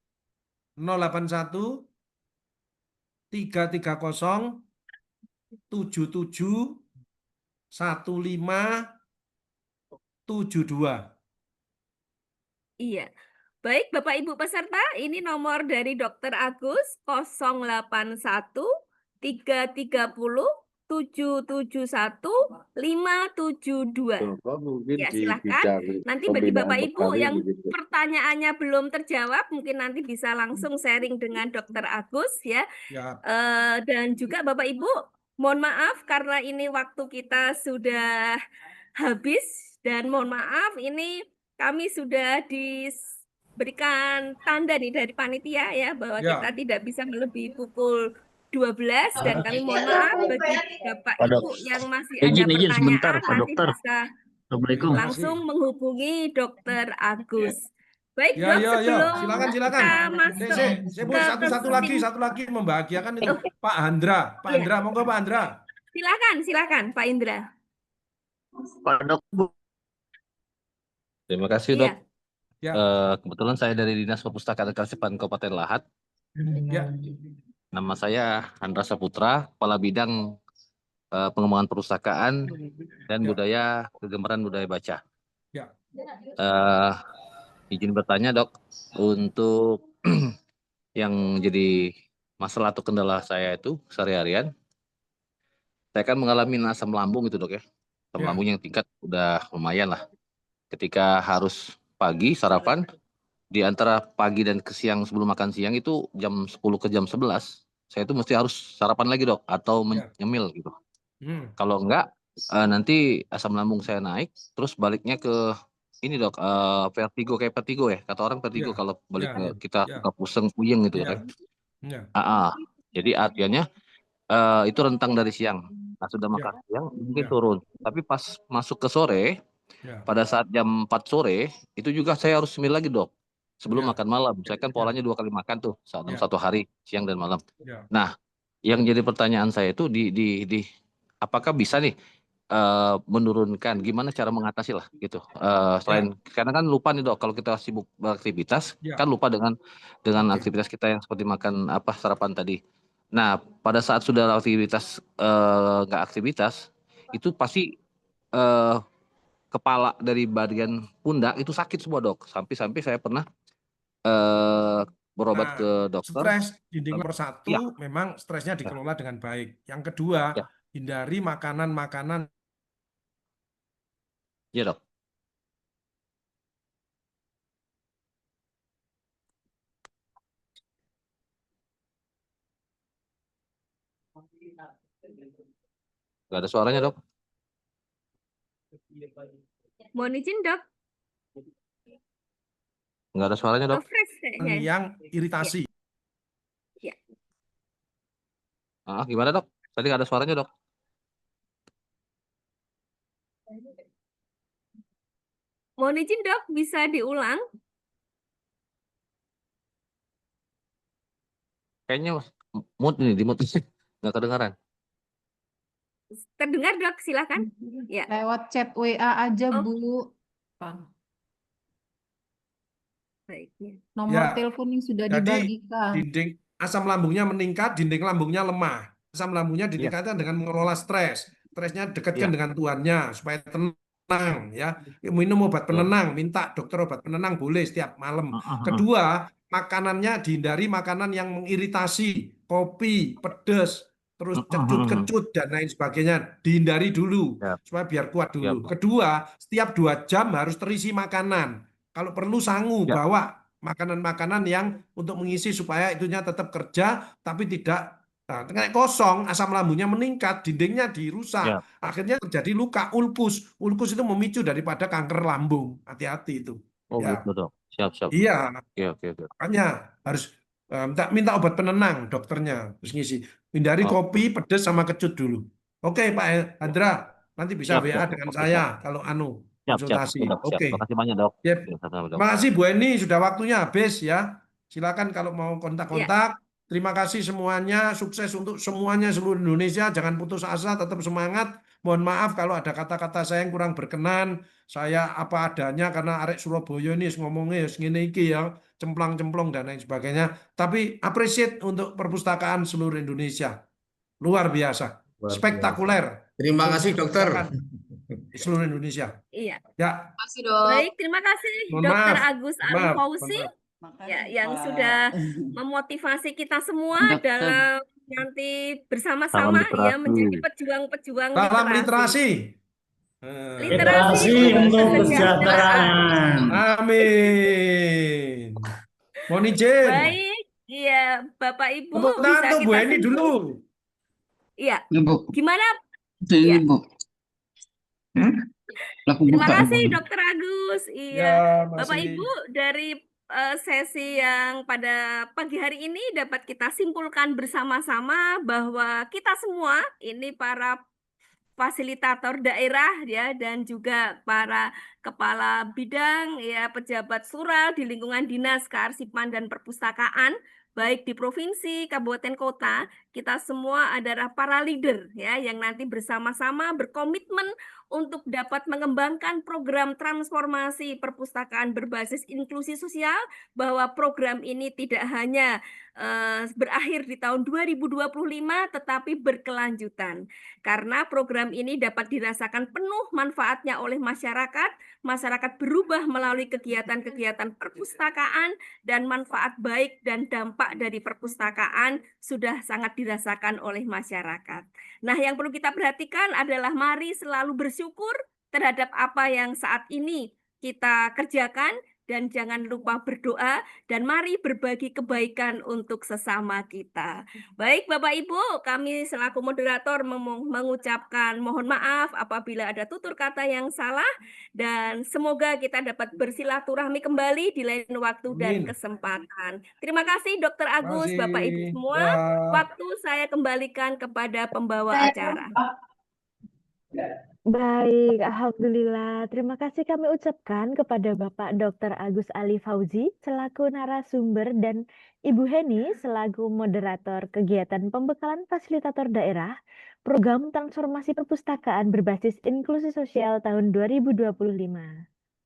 081 330 77 1572. Iya. Baik, Bapak Ibu peserta, ini nomor dari Dr. Agus 081 330 771 572. Ya, silahkan. Nanti bagi Bapak Ibu yang pertanyaannya belum terjawab, mungkin nanti bisa langsung sharing dengan Dr. Agus ya. Ya. Dan juga Bapak Ibu, mohon maaf karena ini waktu kita sudah habis dan mohon maaf ini kami sudah diberikan tanda nih dari panitia ya bahwa Ya. kita tidak bisa melebihi pukul 12 dan kami mohon maaf bagi Bapak Pak Ibu Dok. yang masih ada Izin sebentar, pertanyaan Pak nanti Dokter. bisa Assalamualaikum. langsung menghubungi Dr. Agus. Baik, Ya, Dok, ya, ya. sebelum Silakan. kita masuk Bu, ke satu lagi membahagiakan itu Pak Handra. Pak Iya. Handra, monggo Pak Handra. silakan Pak Indra. Pak Dok, Bu. Terima kasih, Dok. Iya. Ya. Kebetulan saya dari Dinas Perpustakaan dan Kearsipan Kabupaten Lahat. Ya. Nama saya Handra Saputra, Kepala Bidang Pengembangan Perpustakaan dan Ya. Budaya Kegemaran Budaya Baca. Ya. Izin bertanya, Dok, untuk yang jadi masalah atau kendala saya itu sehari-harian, saya kan mengalami asam lambung gitu, Dok ya. Asam Ya. lambung yang tingkat udah lumayan lah. Ketika harus pagi sarapan, di antara pagi dan ke siang sebelum makan siang itu jam 10 ke jam 11, saya itu mesti harus sarapan lagi, Dok, atau Ya. nyemil gitu. Hmm. Kalau enggak, nanti asam lambung saya naik, terus baliknya ke ini, Dok, vertigo, kayak vertigo ya, kata orang vertigo Ya. kalau balik Ya. ke kita Ya. suka pusing, puyeng gitu Ya. kan. Ya. Jadi artinya itu rentang dari siang. Nah, sudah makan siang mungkin Ya. turun. Tapi pas masuk ke sore, Ya. pada saat jam 4 sore, itu juga saya harus semil lagi, Dok. Sebelum Ya. makan malam. Saya kan Ya. polanya 2 kali makan tuh, dalam Ya. 1 hari, siang dan malam. Ya. Nah, yang jadi pertanyaan saya itu apakah bisa nih menurunkan, gimana cara mengatasi lah gitu. Selain karena kan lupa nih, Dok, kalau kita sibuk beraktivitas, Ya. kan lupa dengan Oke. aktivitas kita yang seperti makan sarapan tadi. Nah, pada saat sudah aktivitas nggak aktivitas, itu pasti kepala dari bagian pundak itu sakit semua, Dok. Sampai saya pernah berobat Nah, ke dokter. stres dinding nomor 1 Ya. memang stresnya dikelola dengan baik. Yang kedua, Ya. hindari makanan-makanan. Iya, Dok. Nggak ada suaranya, Dok. Mohon izin, Dok. Nggak ada suaranya, Dok. Fresh kayaknya. Yang iritasi. Ya. Gimana, Dok? Tadi nggak ada suaranya, Dok. Mohon izin, Dok, bisa diulang? Kayaknya mood ini, di mood nggak kedengaran. Terdengar, Dok, silakan. Ya. Lewat chat WA aja, Oh. Bu. Baik. Ya. Nomor Ya, telepon yang sudah jadi dibagikan. dinding asam lambungnya meningkat, dinding lambungnya lemah. Asam lambungnya Iya, ditingkatkan dengan mengelola stres. Stresnya dekatkan iya, dengan Tuhannya supaya tenang ya. Minum obat betul. penenang, minta dokter obat penenang boleh setiap malam. Kedua, makanannya dihindari makanan yang mengiritasi, kopi, pedas, terus kecut-kecut dan lain sebagainya. Dihindari dulu Siap, supaya biar kuat siap, dulu. Kedua, setiap 2 jam harus terisi makanan. Kalau perlu sangu siap. bawa makanan-makanan yang untuk mengisi supaya itunya tetap kerja tapi tidak kayak kosong, asam lambungnya meningkat, dindingnya dirusak, Siap. akhirnya terjadi luka ulkus. Ulkus itu memicu daripada kanker lambung. Hati-hati itu. Oh Ya, gitu dok. Siap, siap. iya. Oke. Makanya harus minta obat penenang dokternya, terus ngisi. Hindari Oke, kopi, pedas sama kecut dulu. Oke Pak Andra, nanti bisa siap, WA siap. dengan Oke, saya siap. kalau Siap, siap. konsultasi. Oke, dok. Siap. Oke. Terima kasih banyak, dok. Yep. Ya, sama-sama, dok. Terima kasih Bu Eni, sudah waktunya habis ya. Silakan kalau mau Ya. kontak-kontak. Terima kasih semuanya, sukses untuk semuanya seluruh Indonesia. Jangan putus asa, tetap semangat. Mohon maaf kalau ada kata-kata saya yang kurang berkenan. Saya apa adanya karena arek Surabaya ini ngomongnya ngene iki ya, cemplang-cemplong dan lain sebagainya. Tapi appreciate untuk perpustakaan seluruh Indonesia. Luar biasa, Luar biasa. spektakuler. Terima kasih dokter. Perpustakaan di seluruh Indonesia. Iya. Ya, Kasih dok. Baik, terima kasih mohon Dr. maaf, Agus mohon maaf, Alifauzi mohon maaf. ya yang sudah memotivasi kita semua Dokter. dalam nanti Salam bersama-sama ya menjadi literasi. pejuang-pejuang Salam literasi. literasi. Literasi untuk kesejahteraan. Amin. Mohon izin. Baik, iya Bapak Ibu Tepuk tangan bisa untuk Bu kita Eni dulu. Iya. Ibu. Gimana? Itu Iya. ibu. Laku Terima buka kasih ibu. Dokter Agus. Ya, Iya, Bapak masih. Ibu dari sesi yang pada pagi hari ini dapat kita simpulkan bersama-sama bahwa kita semua ini para fasilitator daerah ya dan juga para kepala bidang ya pejabat sural di lingkungan dinas kearsipan dan perpustakaan baik di provinsi, kabupaten, kota, kita semua adalah para leader ya yang nanti bersama-sama berkomitmen untuk dapat mengembangkan program transformasi perpustakaan berbasis inklusi sosial, bahwa program ini tidak hanya berakhir di tahun 2025 tetapi berkelanjutan. Karena program ini dapat dirasakan penuh manfaatnya oleh masyarakat, masyarakat berubah melalui kegiatan-kegiatan perpustakaan dan manfaat baik dan dampak dari perpustakaan sudah sangat dirasakan oleh masyarakat. Nah, yang perlu kita perhatikan adalah mari selalu bersyukur terhadap apa yang saat ini kita kerjakan dan jangan lupa berdoa dan mari berbagi kebaikan untuk sesama kita. Baik Bapak Ibu, kami selaku moderator mengucapkan mohon maaf apabila ada tutur kata yang salah dan semoga kita dapat bersilaturahmi kembali di lain waktu dan Amin. kesempatan. Terima kasih Dr. Agus, Masih. Bapak Ibu semua. Ya. Waktu saya kembalikan kepada pembawa acara. Baik, Alhamdulillah. Terima kasih kami ucapkan kepada Bapak Dr. Agus Alifauzi selaku narasumber dan Ibu Heni selaku moderator kegiatan pembekalan fasilitator daerah program transformasi perpustakaan berbasis inklusi sosial tahun 2025.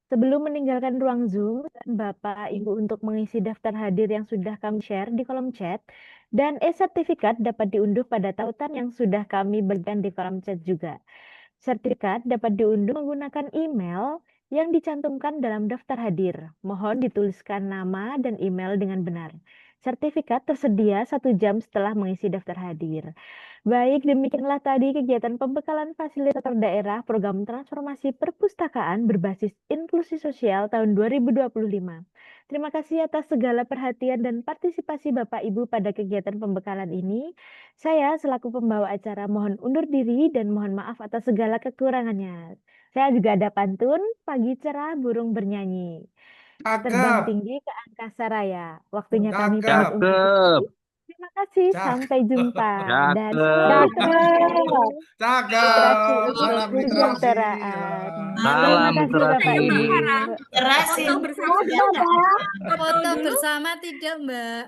Sebelum meninggalkan ruang Zoom, Bapak Ibu untuk mengisi daftar hadir yang sudah kami share di kolom chat dan e-sertifikat dapat diunduh pada tautan yang sudah kami berikan di kolom chat juga. Sertifikat dapat diunduh menggunakan email yang dicantumkan dalam daftar hadir. Mohon dituliskan nama dan email dengan benar. Sertifikat tersedia 1 jam setelah mengisi daftar hadir. Baik, demikianlah tadi kegiatan pembekalan fasilitator daerah program transformasi perpustakaan berbasis inklusi sosial tahun 2025. Terima kasih atas segala perhatian dan partisipasi Bapak Ibu pada kegiatan pembekalan ini. Saya selaku pembawa acara mohon undur diri dan mohon maaf atas segala kekurangannya. Saya juga ada pantun, pagi cerah burung bernyanyi. Terbang Cakep. tinggi ke angkasa raya. Waktunya kami Cakep. pamit undur Cakep. diri. Terima kasih, Cakep. sampai jumpa. Dan Cakep. Cakep. literasi untuk Salam literasi. kesejahteraan. Terima Salam kasih Bapak literasi. Ibu. Foto bersama tidak? Foto bersama tidak, Mbak?